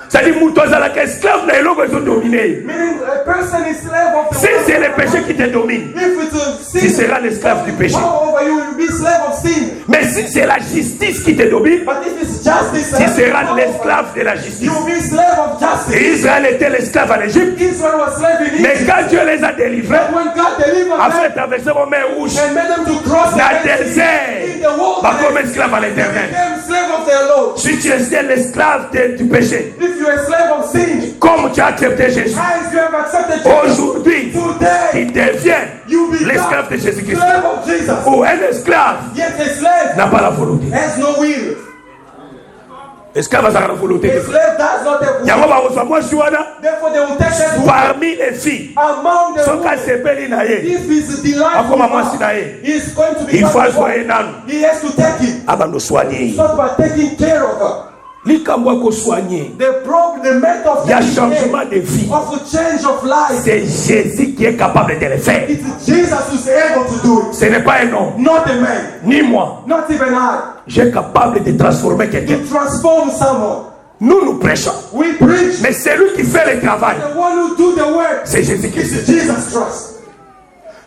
C'est-à-dire muto azalaka esclave na eloko ezodomine. Meaning a person is slave of the Si world. c'est le péché qui te domine, If it's a sin, tu seras l'esclave du péché. over you will be slave of sin. Mais si c'est la justice qui te domine, But if it's justice, tu seras l'esclave de la justice. you will be slave of justice. Et Israël était l'esclave en Égypte. Israel was slave in Mais Egypt. quand Dieu les a délivrés, But when God delivered a them fait traverser la mer rouge, and made them to cross the dans Red le Sea désert, in the va comme wilderness, esclave à they l'éternel. became slave of their Lord. Si tu es l'esclave du péché, If you are a slave of sin, comme tu as accepté Jésus, as you have accepted Jesus, aujourd'hui, today il devient you become l'esclave de Jésus-Christ. slave of Jesus. Ou un esclave Yet a slave n'a pas la volonté. has no will. Esclave a la volonté. A slave does not have will. Yango ba ozwa mwasi wana Therefore, they will take that woman parmi les filles. among the Soka women. sepeli na ye, If he's delighted, akoma mwasi na ye, he is going to be il faut azwa ye nanu. he has to take it. Abando soigner. It's not by taking care of her. Likambo ko soigner. The problem, the method of Il y a taking changement care de vie. of a change of life. C'est Jésus qui est capable de le faire. It's Jesus who's able to do it. Ce n'est pas un homme, Not a man. ni moi. Not even I. J'ai capable de transformer quelqu'un. To transform someone. Nous prêchons. We preach. Mais c'est lui qui fait le travail. The one who do the work C'est Jésus-Christ. is Jesus Christ.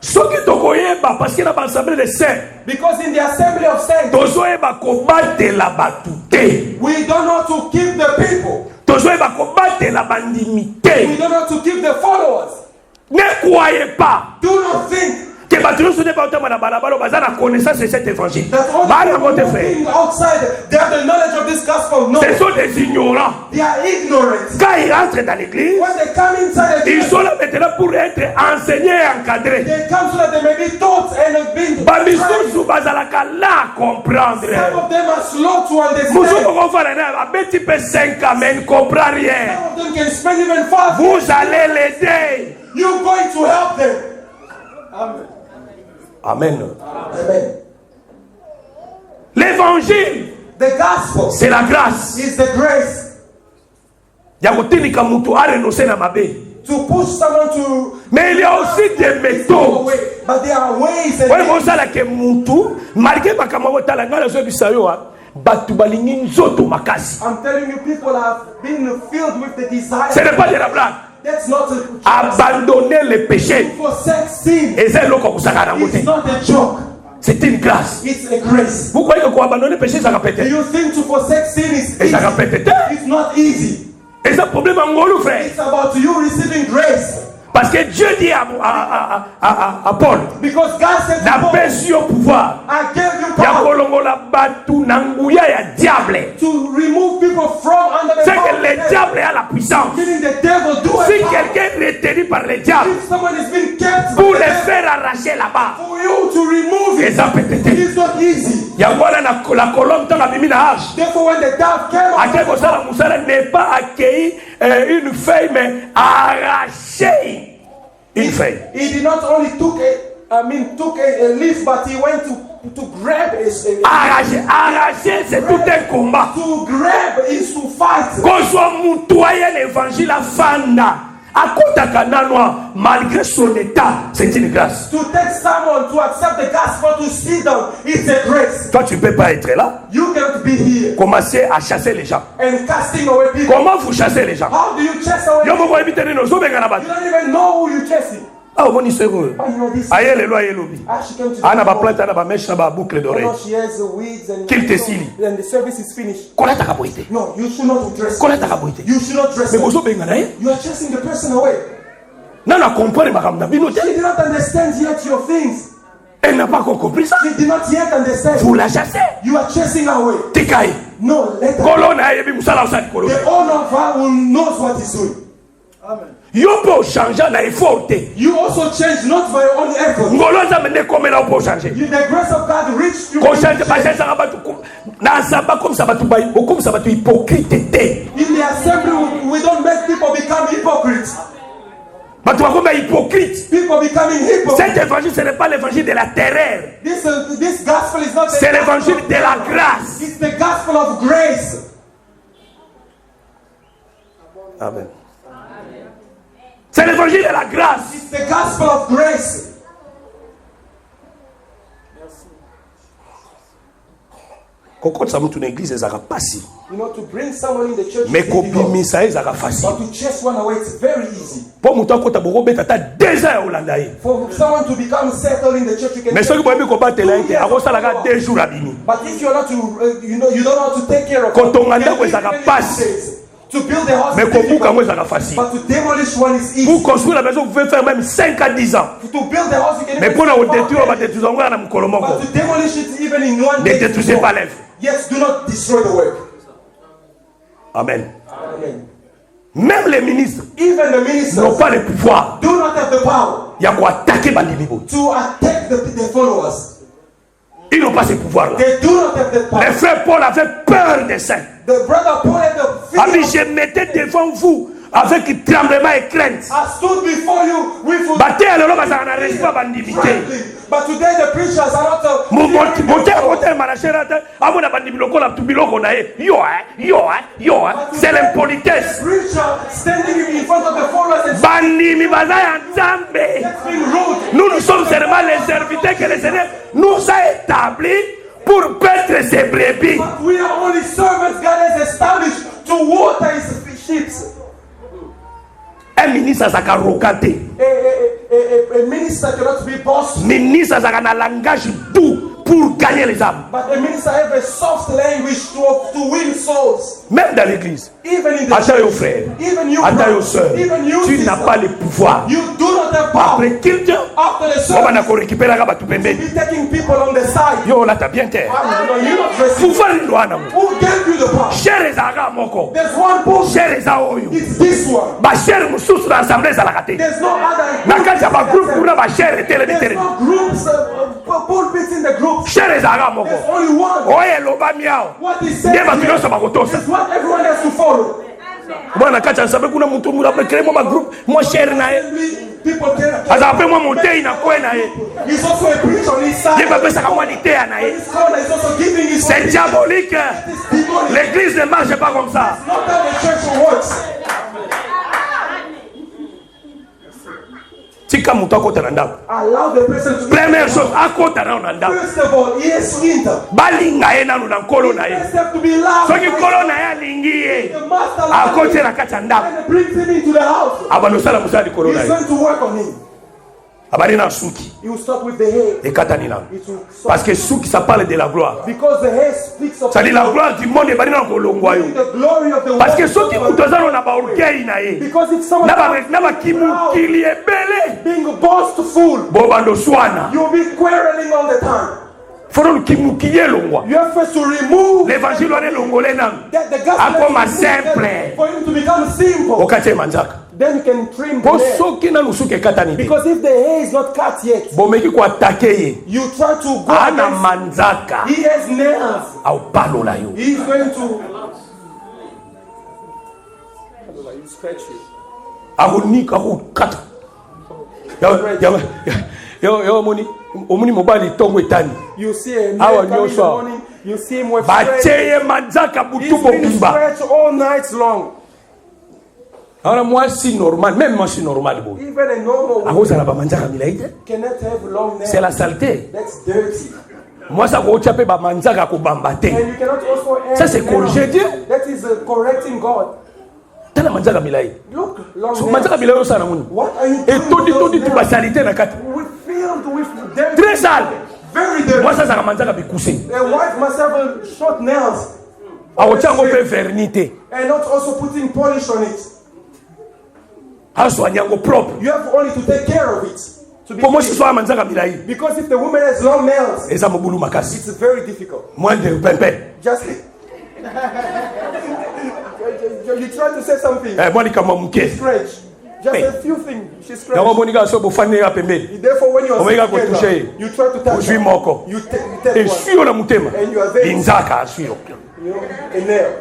Soki tokoyeba parce que na ba assemblée de saints, Because in the assembly of saints, tozoyeba kobatela batu te. we don't know to keep the people. Tozoyeba kobatela bandimi te. We don't know to keep the followers. Ne croyez pas Do not think que bato nyonso nde baotama na balabala baza na connaissance de cet évangile. that all Bana the mote people frère. walking outside, they have the knowledge of this gospel. No, Ce sont des ignorants. they are ignorant. Quand ils rentrent dans l'église, When they come inside the ils church, sont là maintenant pour être enseignés et encadrés. they come so that they may be taught and have been trained. Bamisusu bazalaka là à comprendre. Some of them are slow to understand. Mususu kofana na abeti pe 5 ans mais il ne comprend rien. Some of them can spend even 5 Vous allez l'aider. You're going to help them. Amen. Amen. Amen. L'évangile, The gospel c'est la grâce. is the grace Il y a kotinika mutu a renoncer na mabe. to push someone to Mais il y a aussi des go méthodes. away. But there are ways and Oui, bon ça là que mutu malgré makamabo talanga la zo bisayo batu balingi nzoto makasi. I'm telling you, people have been filled with the desire. Ce n'est pas de la blague. That's not a Abandonner le péché. forsake sin. Et c'est loko kusaka na It's ngote. not a joke. C'est une grâce. It's a grace. Vous croyez que pour abandonner le péché ça va Do péter? you think to forsake sin is Et ça va easy? péter. It's not easy. Et c'est un problème en gros, frère. It's about you receiving grace. Parce que Dieu dit à Paul, Because God said to n'a Paul, pas sur pouvoir. I gave you Ya power kolongola batu na nguya ya diable. to remove people from under the C'est power que of le death. diable a la puissance. Meaning the devil do Si it. quelqu'un est retenu par le diable If someone is being kept pour by le the devil, faire arracher là-bas, for you to remove et it, ça peut être. it's not easy. Ya voilà la colonne dans la mimi na hache. Therefore, when the dove came À quel moment la moussala n'est pas accueilli une feuille mais arraché une feuille. he did not only took a leaf, but he went to grab Arraché, c'est tout un combat. to grab is to fight. Qu'on soit moutoyé l'évangile à Fanda, à Kotakananoa, malgré son état, c'est une grâce. To take someone to accept the gospel to sit down, it's a grace. Toi, tu ne peux pas être là. You can't be here Commencez à chasser les gens. and casting away people. Comment vous chassez les gens? How do you chase away Yo people? moko ebite nino zo benga na You bato. don't even know who you're chasing. Ah omoni sero. But you know this. Aye lelo aye lobi. She came to the Ana ba door. plante na ba mèche na ba boucle Oh, d'oreille. no, she has the weeds and Qu'il te sili. then the service is finished. Kola taka boite. No, you should not dress. Kola taka boite. You should not dress. Mais bozo benga na ye. You are chasing the person away. Nana comprendre makambo na bino te. She did not understand yet your things. Elle n'a pas encore compris ça. She did not yet understand. Vous la chassez. You are chasing away. Tikai. No, let her. Kolo na yebi musala usali kolo. The owner of her will knows what he's doing. Yo po changer na effort te. You also change not by your own effort. Ngolo za mende komela po changer. The grace of God reached you. Ko changer ba changer ka batu na samba comme ça batu bai, comme ça batu hypocrite te. In the assembly, we don't make people become hypocrites. Batu bakoma hypocrite. People becoming hypocrites. Cet évangile ce n'est pas l'évangile de la terreur. This gospel is not the C'est gospel l'évangile of de la God. grâce. It's the gospel of grace. Amen. C'est l'évangile de la grâce. It's the gospel of grace. Kokotsa mutu na église ezaka pasi. You know, to bring someone in the church Mais is difficult. kopimisa ezaka facile. But to chase one away, it's very easy. Po mutu akota bokobeta ta 2 ans ya olanda ye. For someone to become settled in the church, you can. Mais soki boyebi kobatela ye te akosalaka 2 jours abimi. But if you're not to, you don't know how to take care of Kotonga you can ndako live ezaka many pasi. days. To build a house Mais is kobuka yango difficult. ezaka facile. But to demolish one is easy. Pour construire la maison, vous pouvez faire même 5 à 10 ans. To build a house, you can Mais even pour la spend détruire, on va 4 détruire encore na mukolo moko. But to demolish it even in one Ne day. détruisez pas l'œuvre. Yes, do not destroy the work. Amen. Amen. Même les ministres Even the ministers n'ont pas le pouvoir. do not have the power Il y a quoi attaquer Bandimibo. to attack the followers. Ils n'ont pas ce pouvoir-là. They do not have the power. Les frères Paul avaient peur des saints. The brother Paul had the fear. Ami, je mettais devant vous avec tremblement et crainte. I stood before you with Bate alors bazana na respect bandimité. trembling. But today the preachers are not. Motel marachera amona bandimiloko la tubiloko na ye. Yo, c'est l'impolitesse. Preacher standing in front of the followers and Bandimi baza ya Nzambe. being rude. Nous sommes seulement les serviteurs que le Seigneur nous a établis pour paître ses brebis. But we are only servants God has established to water his sheep. Un ministre azaka rokanté. A minister cannot be bossed, Ministre azaka na langage doux pour gagner les âmes. but a minister have a soft language to win souls. Même dans l'église. Even in the Attends church. aux frères. Even you, Attends aux brothers. sœurs. Even you, Tu n'as sisters. pas le pouvoir. You do not have power. Après quelqu'un, After the on va service, récupérer la batu pembeni. be taking people on the side. Yo là t'as bien terre. You're not dressing. Pouvoir ndoana mo. Who gave you the power? Cher ezaka moko. There's one bullshit. Cher eza oyo. It's this one. Ba cher mususu na assemblée ezalaka te. There's no other. Na kati ya ba groupe kuna ba cher etelemi There's telemi. no groups, pulpits in the groups. Cher ezaka moko. There's only one. Oyo eloba miao. What he said Nde bato nyonso bakotosa. is what everyone has to follow. Bwana kati ya nsambe kuna mutu mura ba créer mo ba groupe mo cher na ye. People tell Azapemwa monte inakwe na ye. he's also a preacher on his side. Ye pesa kama litea na ye. His corner is also giving his C'est diabolique. demonic. L'église ne marche pas comme ça. Not how the church works. Tika mutu akota na ndako. Allow the person to Première chose, akota na ndako. First of all, yes, enter. Balinga ye nanu na nkolo na ye. First have to be loud. Soki nkolo na ye alingi ye. The master Akote na kati ya ndako. and brings him into the house. Abanosala musala likolo na He's ye. going to work on him. Abali na suki. He will start with the hair. Ekatani na. It will start. Parce que suki ça parle de la gloire. Because the hair speaks of Ça dit la gloire du monde ebali na kolongwa yo. the glory of the Parce que world. soki mutu azalo na ba orgueil na ye. Because if someone Na ba kimukili ebele. being boastful, Bo bando swana. you'll be quarreling all the time. Foro kimukiye longwa. You have first to remove L'évangile wane longole na. the gospel Akoma is simple. for him to become simple. Okate manzaka. Then you can trim the Po hair. soki na nusuke katani. Because if the hair is not cut yet, Bomeki ko attaquer ye. you try to go Ana against. manzaka. He has nails. Au palola yo. He's going to scratch you. Agonika ko kata. Yo moni. Omuni mobali tongo etani. You see a Awa man coming in the nyoswa. morning, you see him with stretch. Bacheye manzaka He's butu been bobimba. stretched all night long. Alors moi si normal, même moi si normal bon. Even a normal woman Akoza na ba manzaka milaite. cannot have long nails. C'est la saleté. That's dirty. Moi ça ko chape ba manzaka ko bambate. And you cannot also add Ça, c'est nails. corriger Dieu. That is correcting God. Tana manzaka milai. Look, long So nails. manzaka milai yo sana muni. What are you Et doing with todi those tu nails? basalite na kati. We filled with dirty. Très sale. Very dirty. Moi ça ça manzaka bikuse. A wife must have a short nails. Aochango pe vernité. And not also putting polish on it. Aswanyango propre. You have only to take care of it. To be Pour moi si clean. so manzaka milai. Because if the woman has long nails, Eza mobulu makasi. it's very difficult. Moins de pempe. Just you try to say something, Moi ni kama mke. scratch. Just Hey. a few things. She Yango scratch. monika so bofane ya pembeni. Therefore, when you are Omega sitting go touche. together, you try to touch Ozwi her. moko. You take Et one. suyo na mutema. And you are very, Inzaka asuyo. you know, a nail.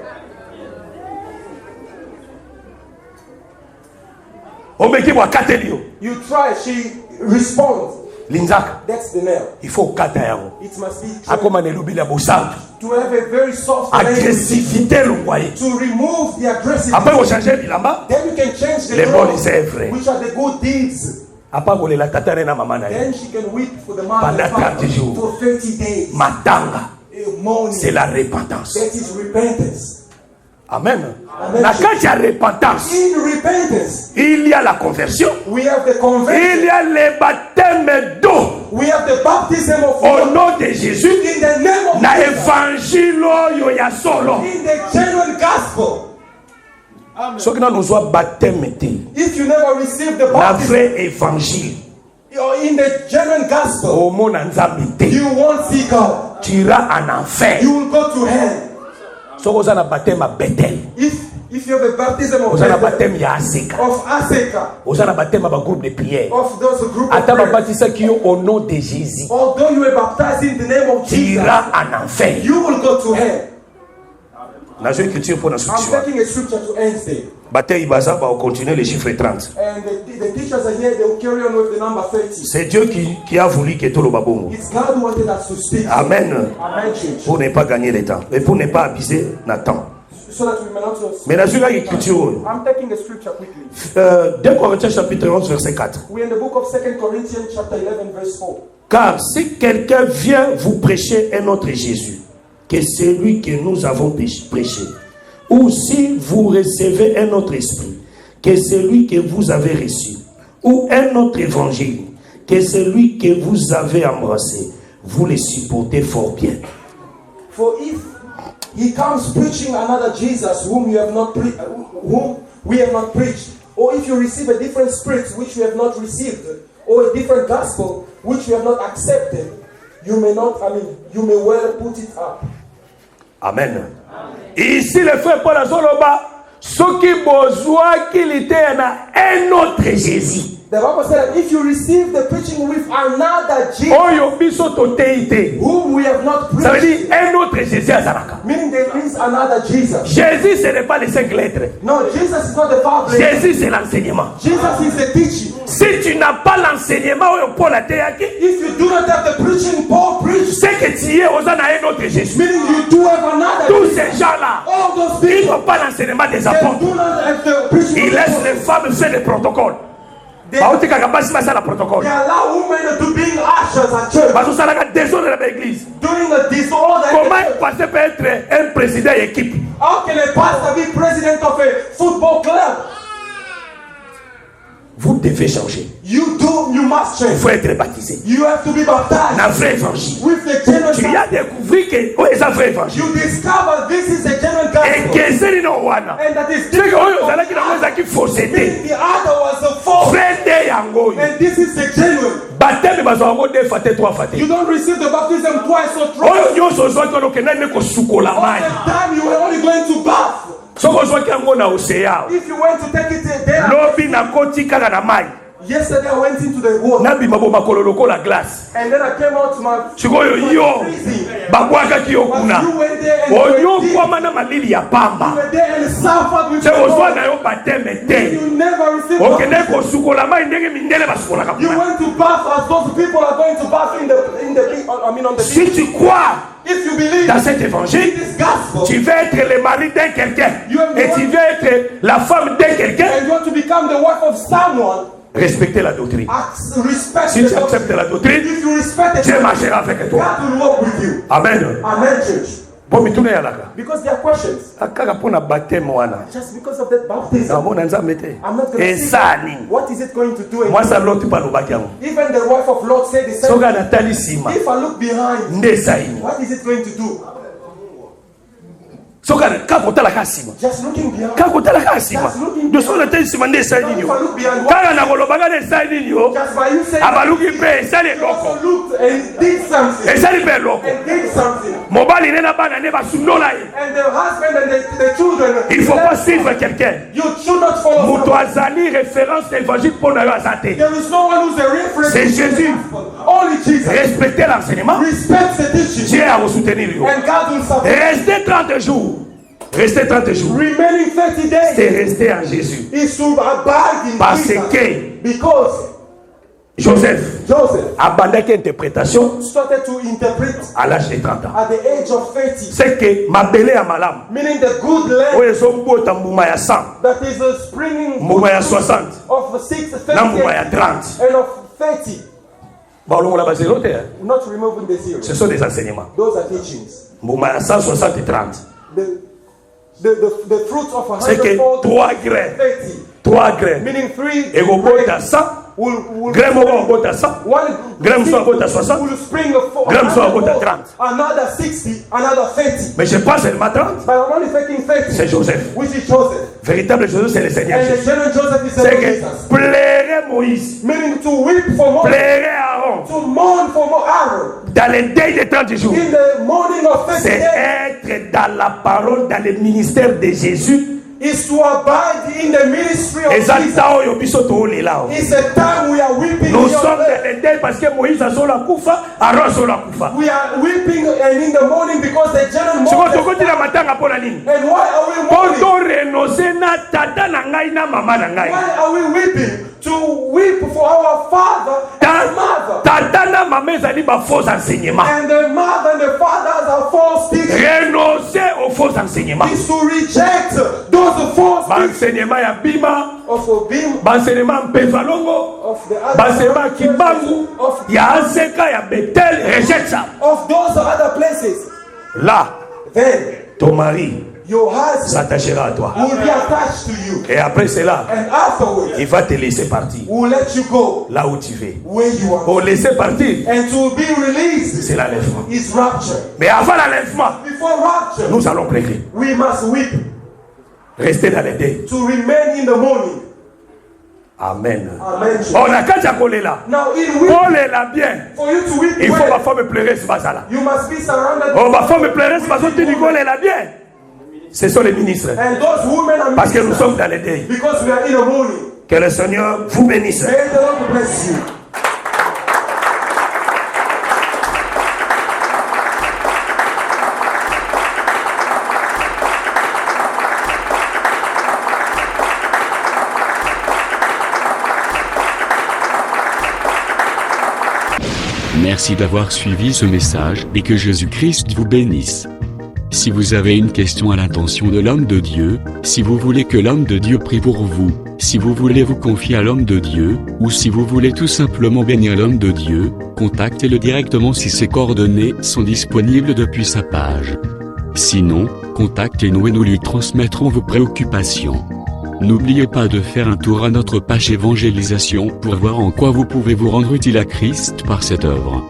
Omeki bwa katelio. You try, she responds. Linzaka. That's the nail. Il faut kata yango. It must be Akoma nelobi la bosantu. to have a very soft language. Agressivité longwaye. To remove the aggressive. Après ko changer bilamba. Then you can change the Les clothes, bonnes œuvres. which are the good deeds. Apa kolela tata na mama na ye. Then she can weep for the man Pendant and father 30 jours. for 30 days. Matanga. Mourning. C'est la repentance. That is repentance. Amen. Amen. Na kati ya repentance, In repentance, il y a la conversion. we have the Il conversion. y a le baptême d'eau. We have the baptism of Au water. nom de Jésus. In the name of Na Jesus. évangile oyo ya solo. In the genuine gospel. Soki na nozwa baptême te. If you never receive the La baptism, vraie évangile. or in the genuine gospel, Omona nzambe te. you won't see God. Tu iras en enfer. You will go to hell. Soki oza na baptême à Bethel. If you have a baptism of Oza na Bethel, baptême ya Aseka. of Aseka, Oza na baptême ba groupe de prière. of those group of Ata prayers, babatisaki yo au nom de Jésus. although you were baptized in the name of Tu Jesus, iras en enfer. you will go to hell. Nazo écriture pour la I'm solution. taking a scripture to end there. Bataille Baza va continuer les chiffres 30. And the teachers are here, they will carry on with the number 30. C'est Dieu qui a voulu que tout le babongo. It's God who wanted us to speak. Amen. Amen, church. Pour ne pas gagner le temps. Et pour ne pas abuser le temps. So that we may not Mais la suite écriture. I'm taking a scripture quickly. 2 Corinthiens chapitre 11 verset 4. We're in the book of 2 Corinthians chapter 11 verse 4. Car si quelqu'un vient vous prêcher un autre Jésus que celui que nous avons prêché, ou si vous recevez un autre esprit que celui que vous avez reçu, ou un autre évangile que celui que vous avez embrassé, vous le supportez fort bien. For if he comes preaching another Jesus whom we have not preached, or if you receive a different spirit which you have not received, or a different gospel which you have not accepted, you may well put it up. Amen. Ici le frère Paul Azoloba, ce qui besoin qu'il était un autre Jésus. The Bible said that if you receive the preaching with another Jesus, oyo biso toteite, whom we have not ça veut preached, dire un autre Jésus azalaka. meaning there is another Jesus. Jésus ce n'est pas les 5 lettres. No, Jesus is not the Father. Jésus c'est l'enseignement. Jesus is the teaching. Si tu n'as pas l'enseignement oyo Paul ateyaki, If you do not have the preaching Paul preached, c'est que tu es aux un autre Jésus. meaning you do have another Tous Jesus. ces gens-là, All those ils people, n'ont pas l'enseignement des they apôtres. do not have the preaching. Ils laissent les femmes faire des protocoles. They baotikaka basi basala protocole, allow women to be ushers at church, bazosalaka désordre na baéglise. doing a disorder. Comment un pasteur peut être un président d'équipe? How can a pastor be president of a football club? Vous devez changer. You must Il change. faut être baptisé. You have to be baptized Dans le vrai évangile. with the genuine Tu as découvert que oh, c'est un vrai évangile. You discover this is a genuine Et gospel. que c'est non wana. And that is C'est que different oyo from ozalaki na moza ki fausseté. meaning the other was a false. Frère de yango. And this is the genuine. Baptême bazwa yango 2 fois 3 fois. You don't receive the baptism twice or thrice. Oyo nyonso ozwaki wana okenda ne kosukola All mai. the time you were only going to bath. Soko ozwaki yango na océan. If you went to take it there, Lobi na koti kaka na mai. yesterday I went into the water Nabima bo makolo lokola glace. and then I came out to my Sikoyo yo babwaka ki okuna. you went there and you were Onyo deep. kwa mana malili ya pamba. You were there and suffered with Se the ozwa Lord. na yo baptême te. You never received Okende baptism. kosukola mai ndenge mindele basukolaka. You went to bath as those people are going to bath on the Si beach. tu crois If you believe dans cet in évangile, this gospel tu veux être le mari d'un quelqu'un You have et the tu one- veux être la femme d'un quelqu'un, and you want to become the wife of someone, respectez la doctrine. respect Si the tu acceptes doctrine. la doctrine, If you respect the Dieu doctrine, marchera avec toi. God will walk with you. Amen. Amen, church. Bon, mituna yalaka. Because there are questions. Akaka pona baptême wana. Just because of that baptism, Namona nzambe te. I'm not going to see Esani. what is it going to do. Moi ça l'autre pas lobaki yango. Even the wife of Lot said the same. Soka natali sima. If I look behind, Nde saini. what is it going to do? Soka kakotala kasima. Just looking behind. Kakotala kasima. De so natali sima nde saini If yo. I look behind, Kaka na kolobaka nde saini yo. just by you saying, Abaluki pe esali he eloko. also looked and did something. Esali pe eloko. And did something. Mobali nena bana ne basundola ye. And the husband and the children. Il faut pas suivre quelqu'un. You should not follow Muto someone. azali référence d'évangile pour na yo azate. There is no one who's a reference. C'est to the Jésus. gospel. Only Jesus. Respectez l'enseignement. Respect the teaching. Dieu a soutenir yo. And God will support. Restez 30 jours. Restez 30 jours. Remaining 30 days C'est rester en Jésus. is to abide in Parce Jesus. que Because Joseph Joseph abandaki interprétation started to interpret à l'âge de 30 ans. at the age of 30, C'est que mabele ya malamu. meaning the good land Oyo ezombota mbuma ya 100. that is springing Mbuma ya 60. of 6, Na 30 mbuma ya 30. and of 30. Balongola bazelo te. Not removing the Ce series. sont des enseignements. Those are teachings. Mbuma ya 160 et 30. The fruits of C'est que 100-fold 3 grains. 30, 3 grains. meaning 3 Ekobota 100. will Grain moko akobota 100. one Grain mosusu akobota 60. will spring of Grain mosusu akobota 30. another 60, another 30. Mais je pense seulement 30. But I'm only taking 30, C'est Joseph. which is Joseph. Véritable Jésus, c'est le Seigneur And the Jésus. general Joseph is the C'est Lord que Jesus. plairait Moïse, Meaning to weep for more, plairait Aaron to mourn for more Aaron. dans les deuils de 30 jours. In the morning of 30 C'est days être dans la parole, dans le ministère de Jésus. is to abide in the ministry of Et ça, Jesus. ça, yo biso to olela. It's a time we are weeping Nous in your sommes dans life. les deuils parce que Moïse a son la kufa, Aaron a son la kufa. We are weeping and in the morning because the general C'est quoi mourn. tu continues à matanga pour la ligne? And why are we Quand mourning? on renonce na tata na ngai na mama na ngai. Why are we weeping? To weep for our father and mother. Tata na mama ezali ba faux enseignements. And the mother and the fathers are false teachers. Renoncer aux faux enseignements. Is to reject those false teachers Enseignement ya bima, of Obim, enseignement mpezalongo, of the other enseignement kibangu, of, ya Azeka, ya Bethel, rejette ça. of those other places. Là, Then ton mari your husband s'attachera à toi. will be attached to you. Et après cela, And afterwards, il va te laisser partir will let you go là où tu veux. where you are. Pour laisser partir, And to be released c'est l'enlèvement. is rapture. Mais avant l'enlèvement, Before rapture, nous allons pleurer. we must weep. Rester dans les deuils. To remain in the morning. Amen. Amen. On a qu'à là. Now in weep, On est là bien. for you to weep Il faut ma well, femme pleurer ce matin-là. you must be surrounded Oh, ma femme pleurer ce matin, tu dis qu'on est là bien. Ce sont les ministres. and those women are Parce que nous ministers sommes dans les deuils. because we are in the morning. Que le Seigneur vous bénisse. May the Lord bless you. Merci d'avoir suivi ce message et que Jésus-Christ vous bénisse. Si vous avez une question à l'intention de l'homme de Dieu, si vous voulez que l'homme de Dieu prie pour vous, si vous voulez vous confier à l'homme de Dieu, ou si vous voulez tout simplement bénir l'homme de Dieu, contactez-le directement si ses coordonnées sont disponibles depuis sa page. Sinon, contactez-nous et nous lui transmettrons vos préoccupations. N'oubliez pas de faire un tour à notre page évangélisation pour voir en quoi vous pouvez vous rendre utile à Christ par cette œuvre.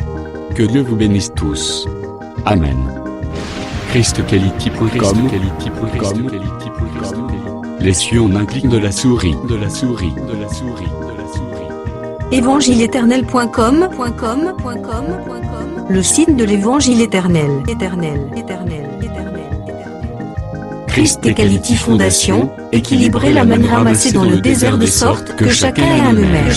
Que Dieu vous bénisse tous. Amen. ChristQuality.com. Les cieux en un clic de la souris. Évangile-éternel.com, le site de l'évangile éternel. Christ Equality Fondation, équilibrer la manne ramassée dans le désert de sorte que chacun ait un eumère.